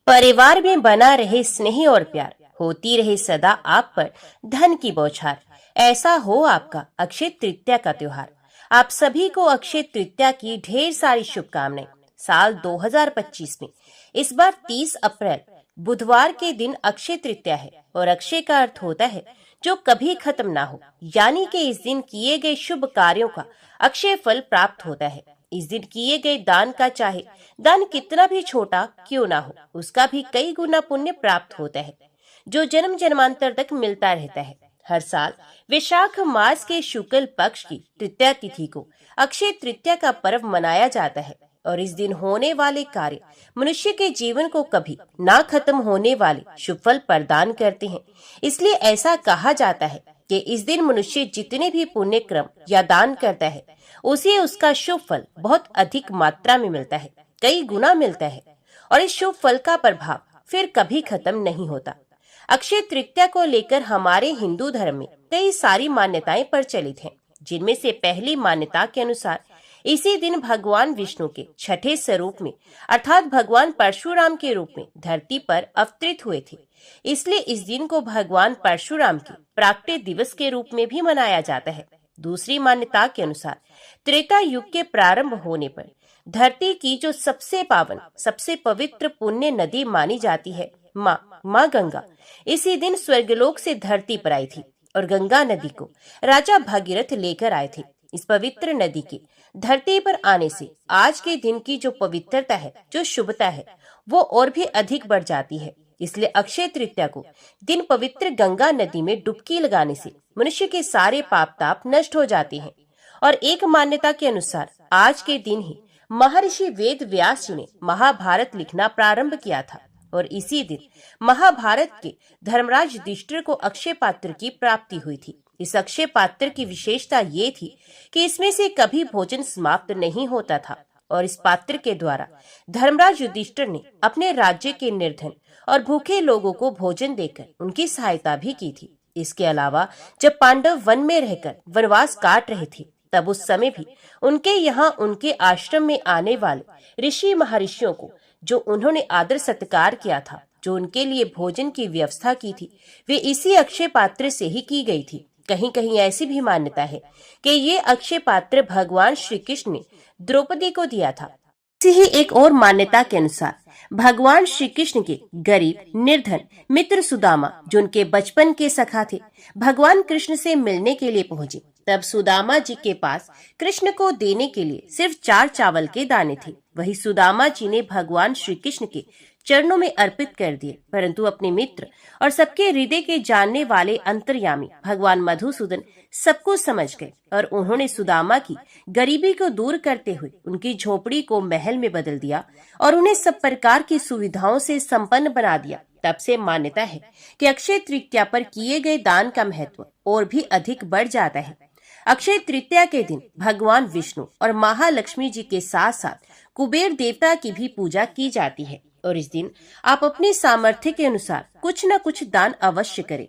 परिवार में बना रहे स्नेह और प्यार, होती रहे सदा आप पर धन की बौछार। ऐसा हो आपका अक्षय तृतीया का त्योहार। आप सभी को अक्षय तृतीया की ढेर सारी शुभकामनाएं। साल 2025 में इस बार 30 अप्रैल बुधवार के दिन अक्षय तृतीया है और अक्षय का अर्थ होता है जो कभी खत्म ना हो, यानी कि इस दिन किए गए शुभ कार्यों का अक्षय फल प्राप्त होता है। इस दिन किए गए दान का, चाहे दान कितना भी छोटा क्यों ना हो, उसका भी कई गुना पुण्य प्राप्त होता है जो जन्म जन्मांतर तक मिलता रहता है। हर साल वैशाख मास के शुक्ल पक्ष की तृतीया तिथि को अक्षय तृतीया का पर्व मनाया जाता है और इस दिन होने वाले कार्य मनुष्य के जीवन को कभी ना खत्म होने वाले शुभ फल प्रदान करते हैं। इसलिए ऐसा कहा जाता है कि इस दिन मनुष्य जितने भी पुण्य क्रम या दान करता है उसे उसका शुभ फल बहुत अधिक मात्रा में मिलता है, कई गुना मिलता है और इस शुभ फल का प्रभाव फिर कभी खत्म नहीं होता। अक्षय तृतीया को लेकर हमारे हिंदू धर्म में कई सारी मान्यताएं प्रचलित हैं, जिनमें से पहली मान्यता के अनुसार इसी दिन भगवान विष्णु के छठे स्वरूप में अर्थात भगवान परशुराम के रूप में धरती पर अवतरित हुए थे। इसलिए इस दिन को भगवान परशुराम के प्राकट्य दिवस के रूप में भी मनाया जाता है। दूसरी मान्यता के अनुसार त्रेता युग के प्रारंभ होने पर धरती की जो सबसे पावन, सबसे पवित्र पुण्य नदी मानी जाती है माँ गंगा, इसी दिन स्वर्गलोक से धरती पर आई थी और गंगा नदी को राजा भागीरथ लेकर आए थे। इस पवित्र नदी के धरती पर आने से आज के दिन की जो पवित्रता है, जो शुभता है, वो और भी अधिक बढ़ जाती है। इसलिए अक्षय तृतीया को दिन पवित्र गंगा नदी में डुबकी लगाने से मनुष्य के सारे पाप ताप नष्ट हो जाते हैं। और एक मान्यता के अनुसार आज के दिन ही महर्षि वेद व्यास जी ने महाभारत लिखना प्रारंभ किया था और इसी दिन महाभारत के धर्मराज युधिष्ठिर को अक्षय पात्र की प्राप्ति हुई थी। इस अक्षय पात्र की विशेषता ये थी कि इसमें से कभी भोजन समाप्त नहीं होता था और इस पात्र के द्वारा धर्मराज युधिष्ठिर ने अपने राज्य के निर्धन और भूखे लोगों को भोजन देकर उनकी सहायता भी की थी। इसके अलावा जब पांडव वन में रहकर वनवास काट रहे थे, तब उस समय भी उनके यहाँ उनके आश्रम में आने वाले ऋषि महर्षियों को जो उन्होंने आदर सत्कार किया था, जो उनके लिए भोजन की व्यवस्था की थी, वे इसी अक्षय पात्र से ही की गई थी। कहीं कहीं ऐसी भी मान्यता है कि ये अक्षय पात्र भगवान श्री कृष्ण ने द्रौपदी को दिया था। इसी ही एक और मान्यता के अनुसार भगवान श्री कृष्ण के गरीब निर्धन मित्र सुदामा, जो उनके बचपन के सखा थे, भगवान कृष्ण से मिलने के लिए पहुंचे। तब सुदामा जी के पास कृष्ण को देने के लिए सिर्फ 4 चावल के दाने थे। वही सुदामा जी ने भगवान श्री कृष्ण के चरणों में अर्पित कर दिए, परंतु अपने मित्र और सबके हृदय के जानने वाले अंतर्यामी भगवान मधुसूदन सब कुछ समझ गए और उन्होंने सुदामा की गरीबी को दूर करते हुए उनकी झोपड़ी को महल में बदल दिया और उन्हें सब प्रकार की सुविधाओं से संपन्न बना दिया। तब से मान्यता है कि अक्षय तृतीया पर किए गए दान का महत्व और भी अधिक बढ़ जाता है। अक्षय तृतीया के दिन भगवान विष्णु और महालक्ष्मी जी के साथ साथ कुबेर देवता की भी पूजा की जाती है और इस दिन आप अपने सामर्थ्य के अनुसार कुछ न कुछ दान अवश्य करें।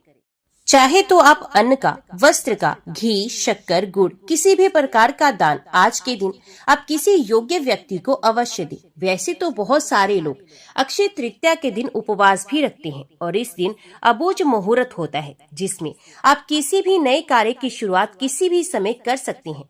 चाहे तो आप अन्न का, वस्त्र का, घी, शक्कर, गुड़, किसी भी प्रकार का दान आज के दिन आप किसी योग्य व्यक्ति को अवश्य दें। वैसे तो बहुत सारे लोग अक्षय तृतीया के दिन उपवास भी रखते हैं और इस दिन अबूझ मुहूर्त होता है, जिसमें आप किसी भी नए कार्य की शुरुआत किसी भी समय कर सकते हैं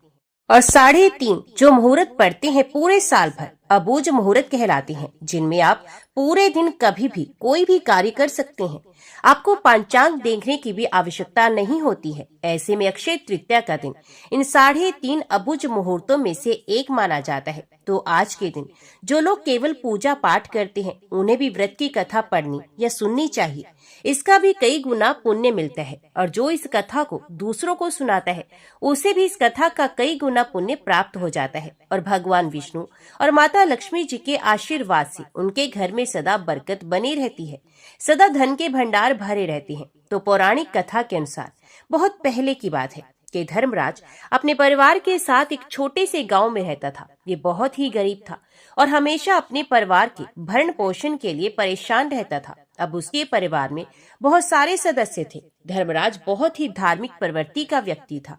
और 3.5 जो मुहूर्त पड़ते हैं पूरे साल भर अबूझ मुहूर्त कहलाते हैं, जिनमें आप पूरे दिन कभी भी कोई भी कार्य कर सकते हैं। आपको पंचांग देखने की भी आवश्यकता नहीं होती है। ऐसे में अक्षय तृतीया का दिन इन 3.5 अबूझ मुहूर्तों में से एक माना जाता है। तो आज के दिन जो लोग केवल पूजा पाठ करते हैं, उन्हें भी व्रत की कथा पढ़नी या सुननी चाहिए। इसका भी कई गुना पुण्य मिलता है और जो इस कथा को दूसरों को सुनाता है, उसे भी इस कथा का कई गुना पुण्य प्राप्त हो जाता है और भगवान विष्णु और माता लक्ष्मी जी के आशीर्वाद से उनके घर में सदा बरकत बनी रहती है, सदा धन के भंडार भरे रहते हैं। तो पौराणिक कथा के अनुसार बहुत पहले की बात है कि धर्मराज अपने परिवार के साथ एक छोटे से गांव में रहता था। ये बहुत ही गरीब था और हमेशा अपने परिवार के भरण पोषण के लिए परेशान रहता था। अब उसके परिवार में बहुत सारे सदस्य थे। धर्मराज बहुत ही धार्मिक प्रवृत्ति का व्यक्ति था।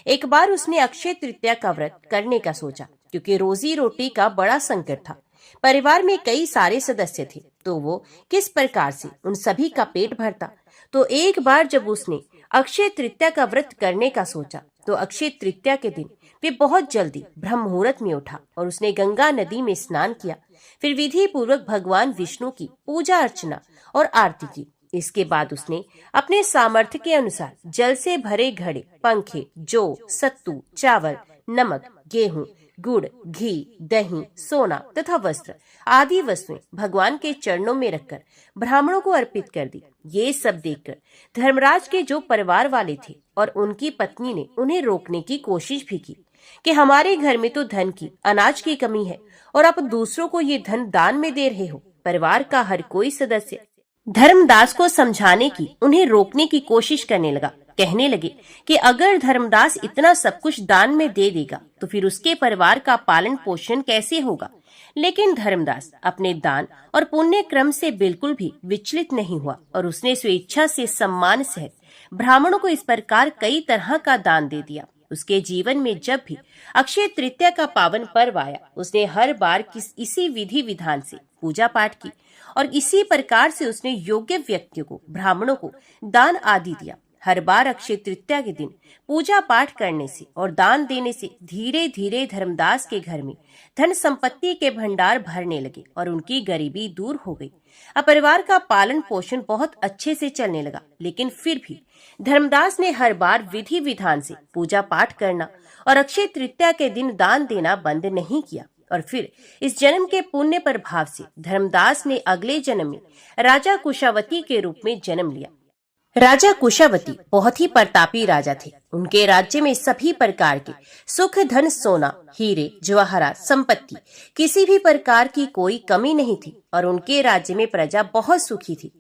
एक बार उसने अक्षय तृतीया का व्रत करने का सोचा, क्योंकि रोजी रोटी का बड़ा संकट था। परिवार में कई सारे सदस्य थे, तो वो किस प्रकार से उन सभी का पेट भरता। तो एक बार जब उसने अक्षय तृतीया का व्रत करने का सोचा, तो अक्षय तृतीया के दिन वे बहुत जल्दी ब्रह्म मुहूर्त में उठा और उसने गंगा नदी में स्नान किया। फिर विधि पूर्वक भगवान विष्णु की पूजा अर्चना और आरती की। इसके बाद उसने अपने सामर्थ्य के अनुसार जल से भरे घड़े, पंखे, जौ, सत्तू, चावल, नमक, गेहूं, गुड़, घी, दही, सोना तथा वस्त्र आदि वस्तुएं भगवान के चरणों में रखकर ब्राह्मणों को अर्पित कर दी। ये सब देखकर धर्मराज के जो परिवार वाले थे और उनकी पत्नी ने उन्हें रोकने की कोशिश भी की कि हमारे घर में तो धन की, अनाज की कमी है और आप दूसरों को ये धन दान में दे रहे हो। परिवार का हर कोई सदस्य धर्मदास को समझाने की, उन्हें रोकने की कोशिश करने लगा। कहने लगे कि अगर धर्मदास इतना सब कुछ दान में दे देगा तो फिर उसके परिवार का पालन पोषण कैसे होगा। लेकिन धर्मदास अपने दान और पुण्य क्रम से बिल्कुल भी विचलित नहीं हुआ और उसने स्वेच्छा से सम्मान सहित ब्राह्मणों को इस प्रकार कई तरह का दान दे दिया। उसके जीवन में जब भी अक्षय तृतीया का पावन पर्व आया, उसने हर बार इसी विधि विधान से पूजा पाठ की और इसी प्रकार से उसने योग्य व्यक्तियों को, ब्राह्मणों को दान आदि दिया। हर बार अक्षय तृतीया के दिन पूजा पाठ करने से और दान देने से धीरे धीरे धर्मदास के घर में धन संपत्ति के भंडार भरने लगे और उनकी गरीबी दूर हो गई। अब परिवार का पालन पोषण बहुत अच्छे से चलने लगा। लेकिन फिर भी धर्मदास ने हर बार विधि विधान से पूजा पाठ करना और अक्षय तृतीया के दिन दान देना बंद नहीं किया। और फिर इस जन्म के पुण्य प्रभाव से धर्मदास ने अगले जन्म में राजा कुशावती के रूप में जन्म लिया। राजा कुशावती बहुत ही प्रतापी राजा थे। उनके राज्य में सभी प्रकार के सुख, धन, सोना, हीरे, जवाहरात, संपत्ति, किसी भी प्रकार की कोई कमी नहीं थी और उनके राज्य में प्रजा बहुत सुखी थी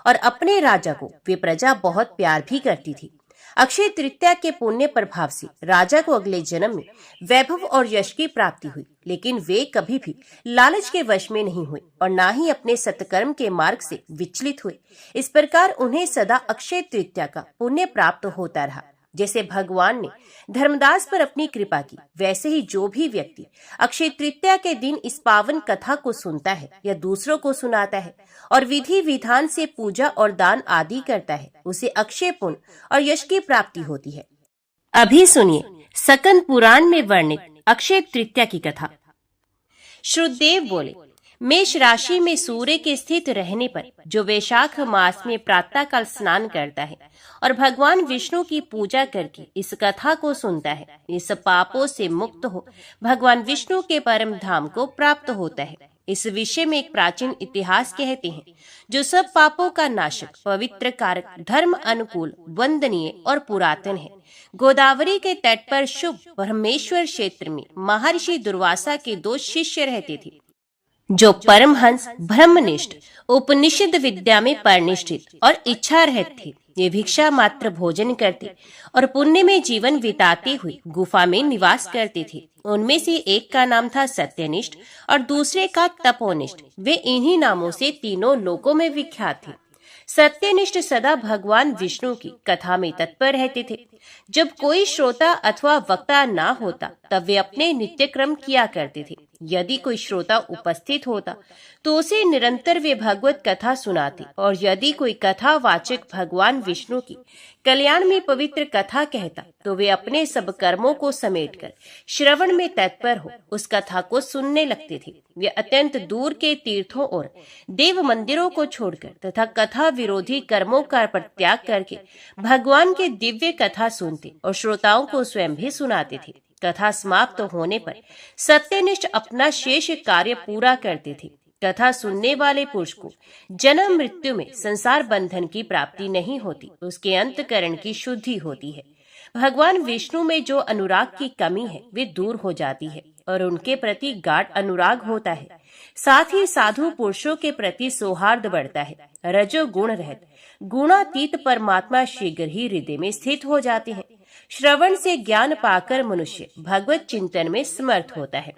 और अपने राजा को वे प्रजा बहुत प्यार भी करती थी। अक्षय तृतीया के पुण्य प्रभाव से राजा को अगले जन्म में वैभव और यश की प्राप्ति हुई। लेकिन वे कभी भी लालच के वश में नहीं हुए और ना ही अपने सत्कर्म के मार्ग से विचलित हुए। इस प्रकार उन्हें सदा अक्षय तृतीया का पुण्य प्राप्त होता रहा। जैसे भगवान ने धर्मदास पर अपनी कृपा की, वैसे ही जो भी व्यक्ति अक्षय तृतीया के दिन इस पावन कथा को सुनता है या दूसरों को सुनाता है और विधि विधान से पूजा और दान आदि करता है, उसे अक्षय पुण्य और यश की प्राप्ति होती है। अभी सुनिए सकंद पुराण में वर्णित अक्षय तृतीया की कथा। श्रुतदेव बोले, मेष राशि में सूर्य के स्थित रहने पर जो वैशाख मास में प्रातःकाल स्नान करता है और भगवान विष्णु की पूजा करके इस कथा को सुनता है, इस पापों से मुक्त हो भगवान विष्णु के परम धाम को प्राप्त होता है। इस विषय में एक प्राचीन इतिहास कहते हैं, जो सब पापों का नाशक, पवित्र कारक, धर्म अनुकूल, वंदनीय और पुरातन है। गोदावरी के तट पर शुभ ब्रह्मेश्वर क्षेत्र में महर्षि दुर्वासा के 2 शिष्य रहते थे, जो परमहंस, ब्रह्मनिष्ठ, उपनिषद विद्या में परिनिष्ठित और इच्छा रहित थे। ये भिक्षा मात्र भोजन करते और पुण्य में जीवन बिताते हुए गुफा में निवास करते थे। उनमें से एक का नाम था सत्यनिष्ठ और दूसरे का तपोनिष्ठ। वे इन्हीं नामों से तीनों लोकों में विख्यात थे। सत्यनिष्ठ सदा भगवान विष्णु की कथा में तत्पर रहते थे। जब कोई श्रोता अथवा वक्ता ना होता तब वे अपने नित्य क्रम किया करते थे। यदि कोई श्रोता उपस्थित होता तो उसे निरंतर वे भगवत कथा सुनाते और यदि कोई कथा वाचक भगवान विष्णु की कल्याण में पवित्र कथा कहता तो वे अपने सब कर्मों को समेटकर श्रवण में तत्पर हो उस कथा को सुनने लगते थे। वे अत्यंत दूर के तीर्थों और देव मंदिरों को छोड़कर तथा कथा विरोधी कर्मों का परित्याग करके भगवान के दिव्य कथा सुनते और श्रोताओं को स्वयं भी सुनाते थे। कथा समाप्त होने पर सत्यनिष्ठ अपना शेष कार्य पूरा करते थे। कथा सुनने वाले पुरुष को जन्म मृत्यु में संसार बंधन की प्राप्ति नहीं होती, उसके अंतकरण की शुद्धि होती है। भगवान विष्णु में जो अनुराग की कमी है वे दूर हो जाती है और उनके प्रति गाढ़ अनुराग होता है। साथ ही साधु पुरुषों के प्रति सौहार्द बढ़ता है। रजो गुण रहित गुणातीत परमात्मा शीघ्र ही हृदय में स्थित हो जाते हैं। श्रवण से ज्ञान पाकर मनुष्य भगवत चिंतन में समर्थ होता है।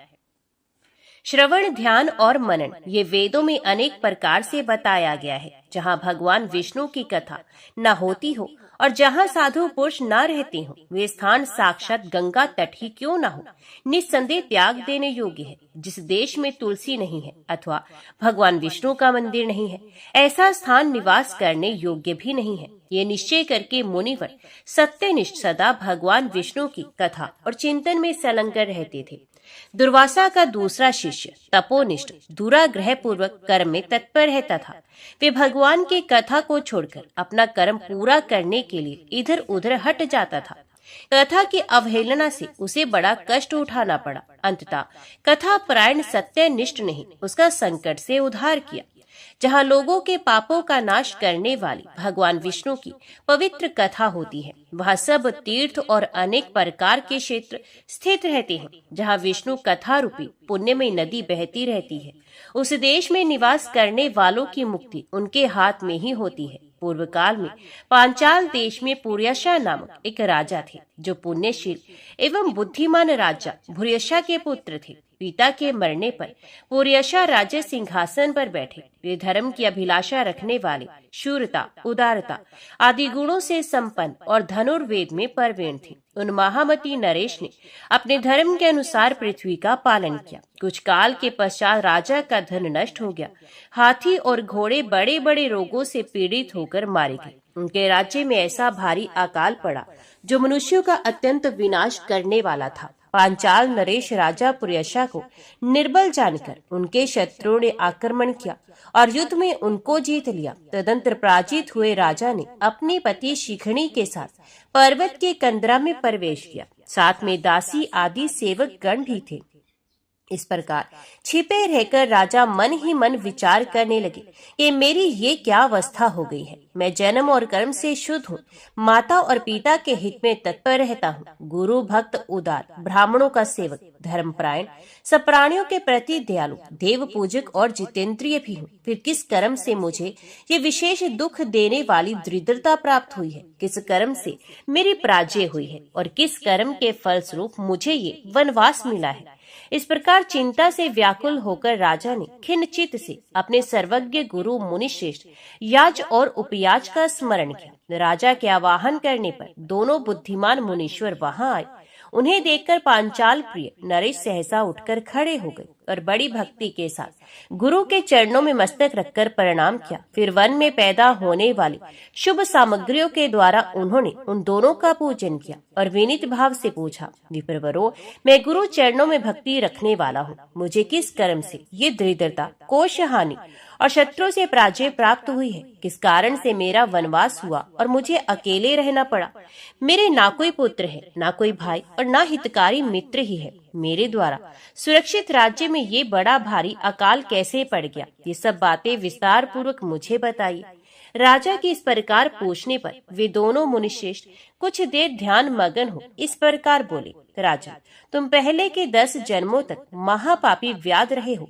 श्रवण, ध्यान और मनन ये वेदों में अनेक प्रकार से बताया गया है। जहाँ भगवान विष्णु की कथा न होती हो और जहाँ साधु पुरुष न रहते हो, वे स्थान साक्षात गंगा तट ही क्यों न हो, निस्संदेह त्याग देने योग्य है। जिस देश में तुलसी नहीं है अथवा भगवान विष्णु का मंदिर नहीं है, ऐसा स्थान निवास करने योग्य भी नहीं है। ये निश्चय करके मुनिवर सत्यनिष्ठ सदा भगवान विष्णु की कथा और चिंतन में संलग्न रहते थे। दुर्वासा का दूसरा शिष्य तपोनिष्ठ दुराग्रह पूर्वक कर्म में तत्पर रहता था। वे भगवान की कथा को छोड़कर अपना कर्म पूरा करने के लिए इधर उधर हट जाता था। कथा की अवहेलना से उसे बड़ा कष्ट उठाना पड़ा। अंततः कथा परायण सत्यनिष्ठ ने ही उसका संकट से उद्धार किया। जहाँ लोगों के पापों का नाश करने वाली भगवान विष्णु की पवित्र कथा होती है, वहाँ सब तीर्थ और अनेक प्रकार के क्षेत्र स्थित रहते हैं। जहाँ विष्णु कथा रूपी पुण्यमय नदी बहती रहती है, उस देश में निवास करने वालों की मुक्ति उनके हाथ में ही होती है। पूर्व काल में पांचाल देश में पुर्यशा नामक एक राजा थे, जो पुण्यशील एवं बुद्धिमान राजा भूर्यशा के पुत्र थे। पिता के मरने पर पुर्यशा राज्य सिंहासन पर बैठे। वे धर्म की अभिलाषा रखने वाले, शूरता, उदारता आदि गुणों से संपन्न और धनुर्वेद में प्रवीण थे। उन महामती नरेश ने अपने धर्म के अनुसार पृथ्वी का पालन किया। कुछ काल के पश्चात राजा का धन नष्ट हो गया। हाथी और घोड़े बड़े बड़े रोगों से पीड़ित होकर मारे गए। उनके राज्य में ऐसा भारी अकाल पड़ा जो मनुष्यों का अत्यंत विनाश करने वाला था। पांचाल नरेश राजा पुर्यशा को निर्बल जानकर उनके शत्रुओं ने आक्रमण किया और युद्ध में उनको जीत लिया। तदंतर पराजित हुए राजा ने अपनी पति शिखणी के साथ पर्वत के कंदरा में प्रवेश किया। साथ में दासी आदि सेवक गण भी थे। इस प्रकार छिपे रहकर राजा मन ही मन विचार करने लगे कि मेरी ये क्या अवस्था हो गई है। मैं जन्म और कर्म से शुद्ध हूँ, माता और पिता के हित में तत्पर रहता हूँ, गुरु भक्त उदार, ब्राह्मणों का सेवक, धर्मपरायण, सब प्राणियों के प्रति दयालु, देव पूजक और जितेंद्रिय भी हूँ। फिर किस कर्म से मुझे ये विशेष दुख देने वाली दरिद्रता प्राप्त हुई है? किस कर्म से मेरी पराजय हुई है और किस कर्म के फलस्वरूप मुझे ये वनवास मिला है? इस प्रकार चिंता से व्याकुल होकर राजा ने खिन्न चित्त से अपने सर्वज्ञ गुरु मुनिश्रेष्ठ याज और उपयाज का स्मरण किया। राजा के आवाहन करने पर दोनों बुद्धिमान मुनीश्वर वहां आए। उन्हें देखकर पांचाल प्रिय नरेश सहसा उठकर खड़े हो गए और बड़ी भक्ति के साथ गुरु के चरणों में मस्तक रखकर प्रणाम किया। फिर वन में पैदा होने वाली शुभ सामग्रियों के द्वारा उन्होंने उन दोनों का पूजन किया और विनीत भाव से पूछा, विप्रवरो, मैं गुरु चरणों में भक्ति रखने वाला हूँ। मुझे किस कर्म से ये दरिद्रता, कोश हानि और शत्रु से पराजय प्राप्त हुई है? किस कारण से मेरा वनवास हुआ और मुझे अकेले रहना पड़ा? मेरे ना कोई पुत्र है, ना कोई भाई और ना हितकारी मित्र ही है। मेरे द्वारा सुरक्षित राज्य में ये बड़ा भारी अकाल कैसे पड़ गया? ये सब बातें विस्तार पूर्वक मुझे बताइए। राजा की इस प्रकार पूछने पर वे दोनों मुनिश्रेष्ठ कुछ देर ध्यान मगन हो इस प्रकार बोले, राजा, तुम पहले के 10 जन्मों तक महापापी व्याध रहे हो।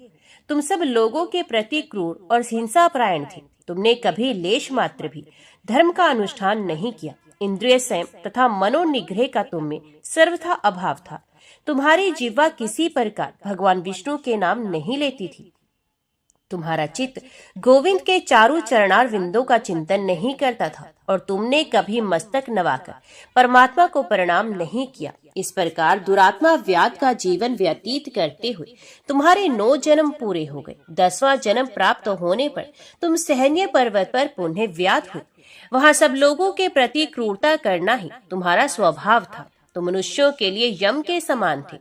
तुम सब लोगों के प्रति क्रूर और हिंसापरायण थे। तुमने कभी लेश मात्र भी धर्म का अनुष्ठान नहीं किया। इंद्रिय संयम तथा मनोनिग्रह का तुम में सर्वथा अभाव था। तुम्हारी जिह्वा किसी प्रकार भगवान विष्णु के नाम नहीं लेती थी। तुम्हारा चित्त गोविंद के चारों चरणार विंदों का चिंतन नहीं करता था और तुमने कभी मस्तक नवाकर परमात्मा को प्रणाम नहीं किया। इस प्रकार दुरात्मा व्याध का जीवन व्यतीत करते हुए तुम्हारे 9 जन्म पूरे हो गए। 10वां जन्म प्राप्त होने पर तुम सहन्य पर्वत पर पुनः व्याध हुए। वहाँ सब लोगों के प्रति क्रूरता करना ही तुम्हारा स्वभाव था। तो मनुष्यों के लिए यम के समान थे,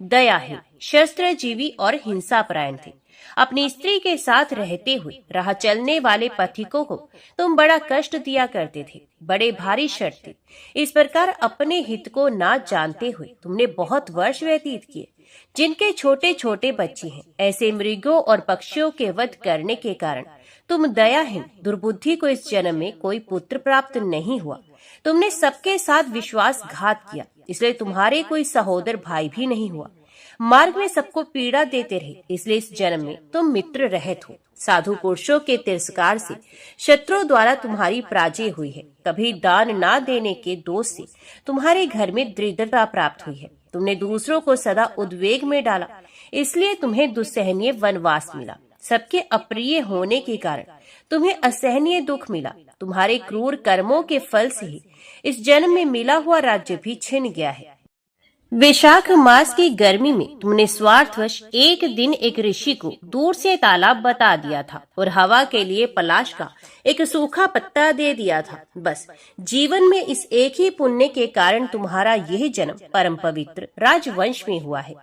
दयाहीन, शस्त्र जीवी और हिंसापरायण थे। अपनी स्त्री के साथ रहते हुए राह चलने वाले पथिकों को तुम बड़ा कष्ट दिया करते थे, बड़े भारी शर्त थे। इस प्रकार अपने हित को ना जानते हुए तुमने बहुत वर्ष व्यतीत किए। जिनके छोटे छोटे बच्चे हैं, ऐसे मृगों और पक्षियों के वध करने के कारण तुम दयाहीन दुर्बुद्धि को इस जन्म में कोई पुत्र प्राप्त नहीं हुआ। तुमने सबके साथ विश्वासघात किया, इसलिए तुम्हारे कोई सहोदर भाई भी नहीं हुआ। मार्ग में सबको पीड़ा देते रहे, इसलिए इस जन्म में तुम मित्र रहित हो। साधु पुरुषों के तिरस्कार से शत्रुओं द्वारा तुम्हारी पराजय हुई है। कभी दान ना देने के दोष से तुम्हारे घर में दरिद्रता प्राप्त हुई है। तुमने दूसरों को सदा उद्वेग में डाला, इसलिए तुम्हें दुस्सहनीय वनवास मिला। सबके अप्रिय होने के कारण तुम्हें असहनीय दुख मिला। तुम्हारे क्रूर कर्मों के फल से ही इस जन्म में मिला हुआ राज्य भी छिन गया है। वैशाख मास की गर्मी में तुमने स्वार्थवश एक दिन एक ऋषि को दूर से तालाब बता दिया था और हवा के लिए पलाश का एक सूखा पत्ता दे दिया था। बस जीवन में इस एक ही पुण्य के कारण तुम्हारा यह जन्म परम पवित्र राजवंश में हुआ है।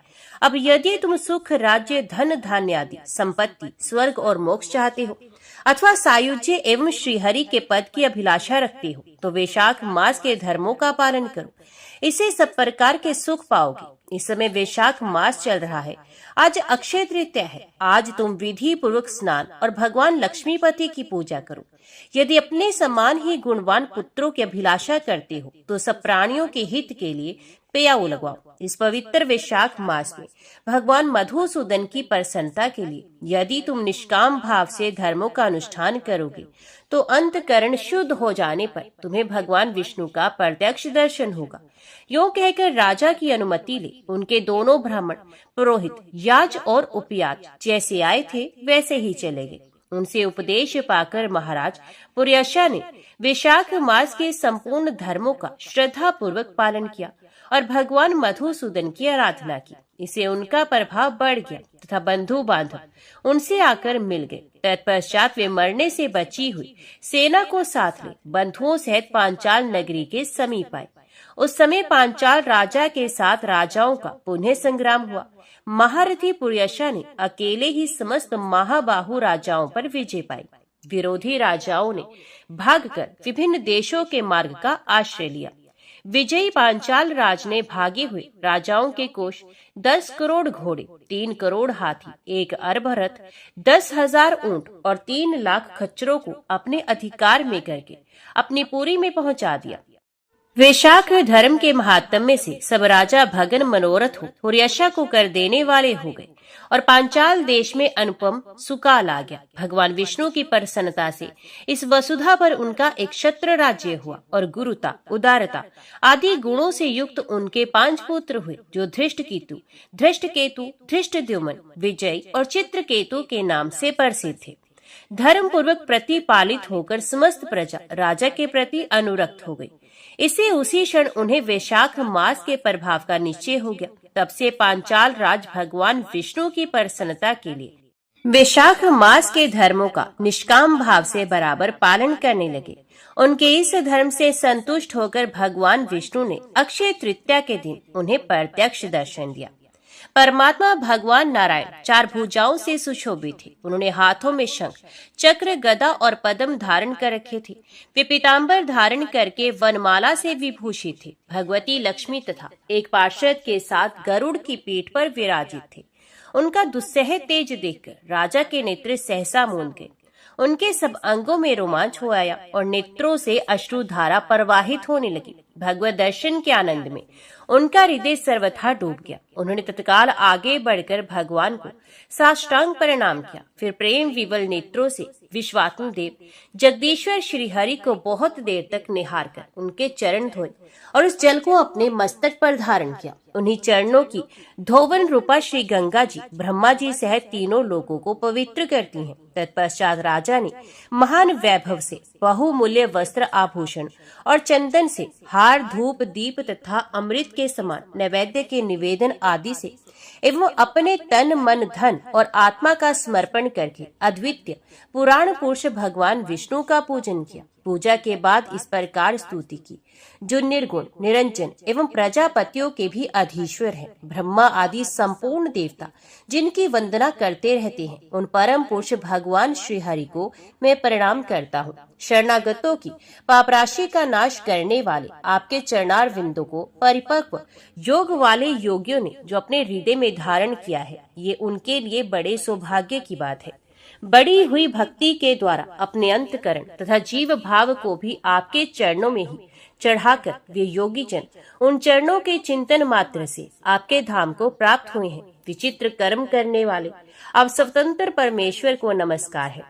अब यदि तुम सुख, राज्य, धन धान्य आदि संपत्ति, स्वर्ग और मोक्ष चाहते हो अथवा सायुज्य एवं श्रीहरि के पद की अभिलाषा रखते हो तो वैशाख मास के धर्मों का पालन करो, इससे सब प्रकार के सुख पाओगे। इस समय वैशाख मास चल रहा है। आज अक्षय तृतीया है। आज तुम विधि पूर्वक स्नान और भगवान लक्ष्मीपति की पूजा करो। यदि अपने समान ही गुणवान पुत्रों की अभिलाषा करते हो तो सब प्राणियों के हित के लिए पेयाऊ लगवाओ। इस पवित्र वैशाख मास में भगवान मधुसूदन की प्रसन्नता के लिए यदि तुम निष्काम भाव से धर्मों का अनुष्ठान करोगे तो अंतकरण शुद्ध हो जाने पर तुम्हें भगवान विष्णु का प्रत्यक्ष दर्शन होगा। यूं कहकर राजा की अनुमति ले उनके दोनों ब्राह्मण, पुरोहित, याज और उपयाज जैसे आए थे वैसे ही चले गए। उनसे उपदेश पाकर महाराज पुर्यशा ने वैशाख मास के संपूर्ण धर्मों का श्रद्धा पूर्वक पालन किया और भगवान मधुसूदन की आराधना की। इससे उनका प्रभाव बढ़ गया तथा बंधु बांधव उनसे आकर मिल गए। तत्पश्चात वे मरने से बची हुई सेना को साथ ले बंधुओं सहित पांचाल नगरी के समीप आए। उस समय पांचाल राजा के साथ राजाओं का पुनः संग्राम हुआ। महारथी पुर्यशा ने अकेले ही समस्त महाबाहु राजाओं पर विजय पाई। विरोधी राजाओं ने भागकर विभिन्न देशों के मार्ग का आश्रय लिया। विजयी पांचाल राज ने भागे हुए राजाओं के कोष 10 करोड़ घोड़े, 3 करोड़ हाथी, 1 अरब रथ, 10,000 ऊंट और 3 लाख खच्चरों को अपने अधिकार में करके अपनी पुरी में पहुंचा दिया। वैशाख धर्म के महात्म्य से सब राजा भगन मनोरथ हो पुर्यशा को कर देने वाले हो गए और पांचाल देश में अनुपम सुकाल आ गया। भगवान विष्णु की प्रसन्नता से इस वसुधा पर उनका एक क्षत्र राज्य हुआ और गुरुता, उदारता आदि गुणों से युक्त उनके 5 पुत्र हुए जो धृष्टकेतु, धृष्टद्युम्न, विजय और चित्रकेतु के नाम से प्रसिद्ध थे। धर्म पूर्वक प्रतिपालित होकर समस्त प्रजा राजा के प्रति अनुरक्त हो गई। इसे उसी क्षण उन्हें वैशाख मास के प्रभाव का निश्चय हो गया। तब से पांचाल राज भगवान विष्णु की प्रसन्नता के लिए वैशाख मास के धर्मों का निष्काम भाव से बराबर पालन करने लगे। उनके इस धर्म से संतुष्ट होकर भगवान विष्णु ने अक्षय तृतीया के दिन उन्हें प्रत्यक्ष दर्शन दिया। परमात्मा भगवान नारायण 4 भुजाओं से सुशोभित थे। उन्होंने हाथों में शंख, चक्र, गदा और पद्म धारण कर रखे थे। वे पीताम्बर धारण करके वनमाला से विभूषित थे। भगवती लक्ष्मी तथा एक पार्षद के साथ गरुड़ की पीठ पर विराजित थे। उनका दुस्सह तेज देखकर राजा के नेत्र सहसा मूंद गए। उनके सब अंगों में रोमांच हो आया और नेत्रों से अश्रुधारा प्रवाहित होने लगी। भगवत दर्शन के आनंद में उनका हृदय सर्वथा डूब गया। उन्होंने तत्काल आगे बढ़कर भगवान को साष्टांग प्रणाम किया। फिर प्रेम विवल नेत्रों से विश्वात्म देव जगदीश्वर श्री हरि को बहुत देर तक निहार कर उनके चरण धोए और उस जल को अपने मस्तक पर धारण किया। उन्हीं चरणों की धोवन रूपा श्री गंगा जी ब्रह्मा जी सहित तीनों लोगों को पवित्र करती हैं। तत्पश्चात राजा ने महान वैभव से बहुमूल्य वस्त्र, आभूषण और चंदन से हार, धूप, दीप तथा अमृत के समान नैवेद्य के निवेदन आदि से एवं अपने तन, मन, धन और आत्मा का समर्पण करके अद्वितीय पुराण पुरुष भगवान विष्णु का पूजन किया। पूजा के बाद इस प्रकार स्तुति की, जो निर्गुण, निरंजन एवं प्रजापतियों के भी अधीश्वर है। ब्रह्मा आदि संपूर्ण देवता जिनकी वंदना करते रहते हैं, उन परम पुरुष भगवान श्री हरि को मैं प्रणाम करता हूँ। शरणागतों की पाप राशि का नाश करने वाले आपके चरणार विंदों को परिपक्व योग वाले योगियों ने जो अपने हृदय में धारण किया है, ये उनके लिए बड़े सौभाग्य की बात है। बढ़ी हुई भक्ति के द्वारा अपने अंतकरण तथा जीव भाव को भी आपके चरणों में ही चढ़ाकर वे योगी जन उन चरणों के चिंतन मात्र से आपके धाम को प्राप्त हुए हैं। विचित्र कर्म करने वाले अब स्वतंत्र परमेश्वर को नमस्कार है।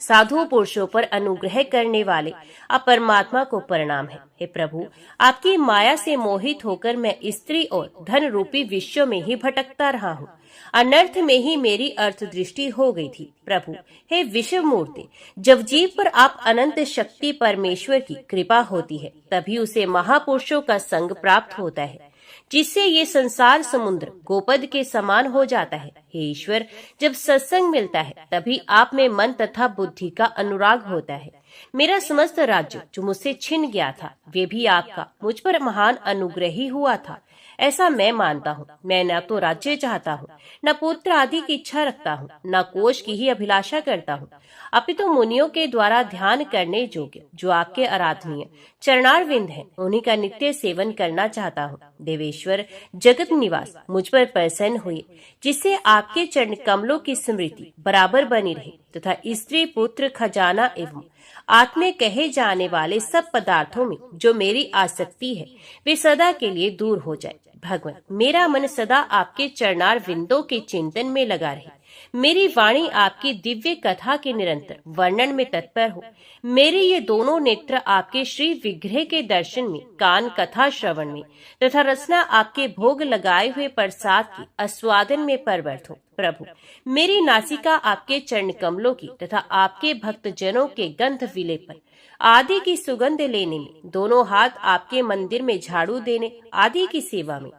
साधु पुरुषों पर अनुग्रह करने वाले आप परमात्मा को प्रणाम है। हे प्रभु, आपकी माया से मोहित होकर मैं स्त्री और धन रूपी विश्व में ही भटकता रहा हूँ। अनर्थ में ही मेरी अर्थ दृष्टि हो गई थी। प्रभु, हे विश्व मूर्ति, जब जीव पर आप अनंत शक्ति परमेश्वर की कृपा होती है तभी उसे महापुरुषों का संग प्राप्त होता है, जिससे ये संसार समुद्र गोपद के समान हो जाता है। हे ईश्वर, जब सत्संग मिलता है तभी आप में मन तथा बुद्धि का अनुराग होता है। मेरा समस्त राज्य जो मुझसे छिन गया था वे भी आपका मुझ पर महान अनुग्रह ही हुआ था, ऐसा मैं मानता हूँ। मैं न तो राज्य चाहता हूँ, न पुत्र आदि की इच्छा रखता हूँ, न कोष की ही अभिलाषा करता हूँ, अपितु मुनियों के द्वारा ध्यान करने योग्य जो आपके आराधनीय चरणारविंद हैं, उन्हीं का नित्य सेवन करना चाहता हूँ। देवेश्वर जगत निवास, मुझ पर प्रसन्न हुए, जिससे आपके चरण कमलों की स्मृति बराबर बनी रहे तथा स्त्री पुत्र खजाना एवं आत्मे कहे जाने वाले सब पदार्थों में जो मेरी आसक्ति है वे सदा के लिए दूर हो जाए। भगवान, मेरा मन सदा आपके चरणार विंदों के चिंतन में लगा रहे। मेरी वाणी आपकी दिव्य कथा के निरंतर वर्णन में तत्पर हो। मेरे ये दोनों नेत्र आपके श्री विग्रह के दर्शन में, कान कथा श्रवण में तथा रसना आपके भोग लगाए हुए प्रसाद की आस्वादन में परवर्त हो। प्रभु, मेरी नासिका आपके चरण कमलों की तथा आपके भक्त जनों के गंध विलेपन आदि की सुगंध लेने में, दोनों हाथ आपके मंदिर में झाड़ू देने आदि की सेवा में,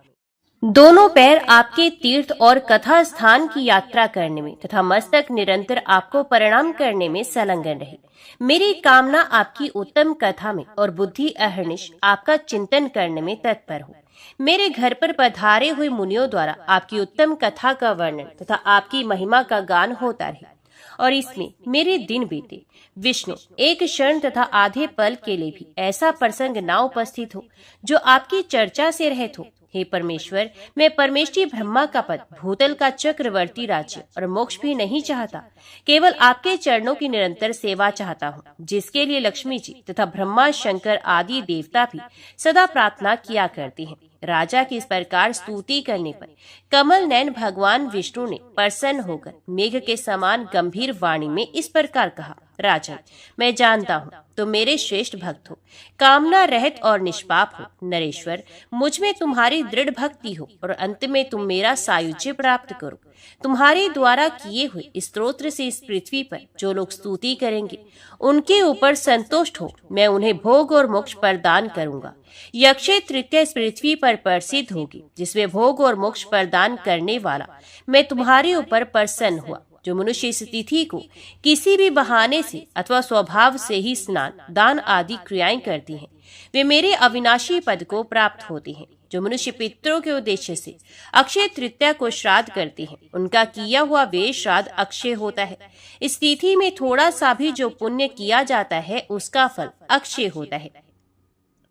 दोनों पैर आपके तीर्थ और कथा स्थान की यात्रा करने में तथा मस्तक निरंतर आपको प्रणाम करने में संलग्न रहे। मेरी कामना आपकी उत्तम कथा में और बुद्धि अहर्निश आपका चिंतन करने में तत्पर हो। मेरे घर पर पधारे हुए मुनियों द्वारा आपकी उत्तम कथा का वर्णन तथा आपकी महिमा का गान होता रहे और इसमें मेरे दिन बीते। विष्णु, एक क्षण तथा आधे पल के लिए भी ऐसा प्रसंग न उपस्थित हो जो आपकी चर्चा से रहित हो। हे परमेश्वर, मैं परमेष्ठी ब्रह्मा का पद, भूतल का चक्रवर्ती राज्य और मोक्ष भी नहीं चाहता, केवल आपके चरणों की निरंतर सेवा चाहता हूँ, जिसके लिए लक्ष्मी जी तथा ब्रह्मा शंकर आदि देवता भी सदा प्रार्थना किया करते हैं। राजा की इस प्रकार स्तुति करने पर कमल नयन भगवान विष्णु ने प्रसन्न होकर मेघ के समान गंभीर वाणी में इस प्रकार कहा, राजन, मैं जानता हूँ तुम मेरे श्रेष्ठ भक्त हो, कामना रहित और निष्पाप हो। नरेश्वर, मुझ में तुम्हारी दृढ़ भक्ति हो और अंत में तुम मेरा सायुज्य प्राप्त करो। तुम्हारे द्वारा किए हुए स्तोत्र से इस पृथ्वी पर जो लोग स्तुति करेंगे उनके ऊपर संतुष्ट हो मैं उन्हें भोग और मोक्ष प्रदान करूंगा। यह अक्षय तृतीया इस पृथ्वी पर प्रसिद्ध होगी, जिसमें भोग और मोक्ष प्रदान करने वाला मैं तुम्हारे ऊपर प्रसन्न हुआ। जो मनुष्य इस तिथि को किसी भी बहाने से अथवा स्वभाव से ही स्नान, दान आदि क्रियाएं करती हैं, वे मेरे अविनाशी पद को प्राप्त होते हैं। जो मनुष्य पितरों के उद्देश्य से अक्षय तृतीया को श्राद्ध करते हैं, उनका किया हुआ वे श्राद्ध अक्षय होता है। इस तिथि में थोड़ा सा भी जो पुण्य किया जाता है उसका फल अक्षय होता है।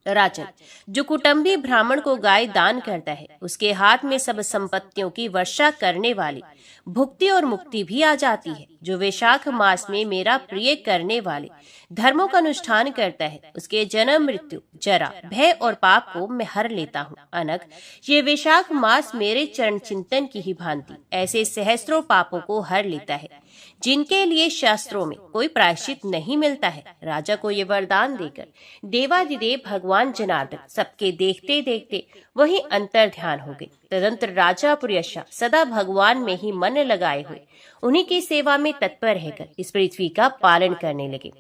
राजन, जो कुटुंबी ब्राह्मण को गाय दान करता है उसके हाथ में सब संपत्तियों की वर्षा करने वाली भुक्ति और मुक्ति भी आ जाती है। जो वैशाख मास में मेरा प्रिय करने वाले धर्मों का अनुष्ठान करता है उसके जन्म, मृत्यु, जरा, भय और पाप को मैं हर लेता हूँ। अनग, ये वैशाख मास मेरे चरण चिंतन की ही भांति ऐसे सहस्त्रों पापों को हर लेता है जिनके लिए शास्त्रों में कोई प्रायश्चित नहीं मिलता है। राजा को ये वरदान देकर देवादिदेव भगवान जनार्दन सबके देखते देखते वही अंतर ध्यान हो गए। तदंतर राजा पुर्यशा सदा भगवान में ही मन लगाए हुए उन्हीं की सेवा में तत्पर रहकर इस पृथ्वी का पालन करने लगे।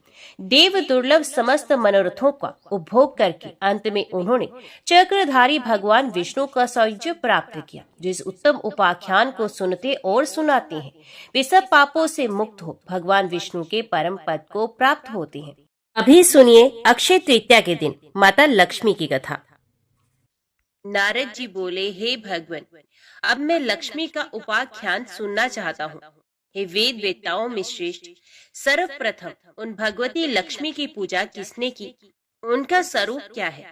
देव दुर्लभ समस्त मनोरथों का उपभोग करके अंत में उन्होंने चक्रधारी भगवान विष्णु का सायुज्य प्राप्त किया। जिस उत्तम उपाख्यान को सुनते और सुनाते हैं वे सब पापों से मुक्त हो भगवान विष्णु के परम पद को प्राप्त होते हैं। अभी सुनिए अक्षय तृतीया के दिन माता लक्ष्मी की कथा। नारद जी बोले, हे भगवान, अब मैं लक्ष्मी का उपाख्यान सुनना चाहता हूँ। हे वेद वेत्ताओं में श्रेष्ठ, सर्वप्रथम उन भगवती लक्ष्मी की पूजा किसने की, उनका स्वरूप क्या है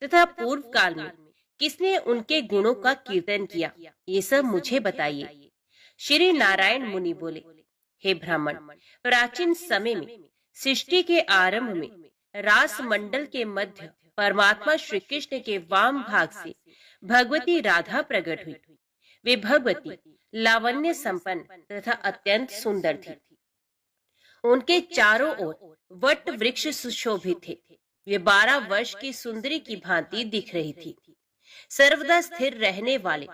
तथा पूर्व काल में किसने उनके गुणों का कीर्तन किया, ये सब मुझे बताइए। श्री नारायण मुनि बोले, हे ब्राह्मण, प्राचीन समय में सृष्टि के आरंभ में रास मंडल के मध्य परमात्मा श्री कृष्ण के वाम भाग से भगवती राधा प्रकट हुई। वे भगवती लावण्य संपन्न तथा अत्यंत सुंदर थी। उनके चारों ओर वट वृक्ष सुशोभित थे। वे 12 वर्ष की सुंदरी की भांति दिख रही थी। सर्वदा स्थिर रहने वाले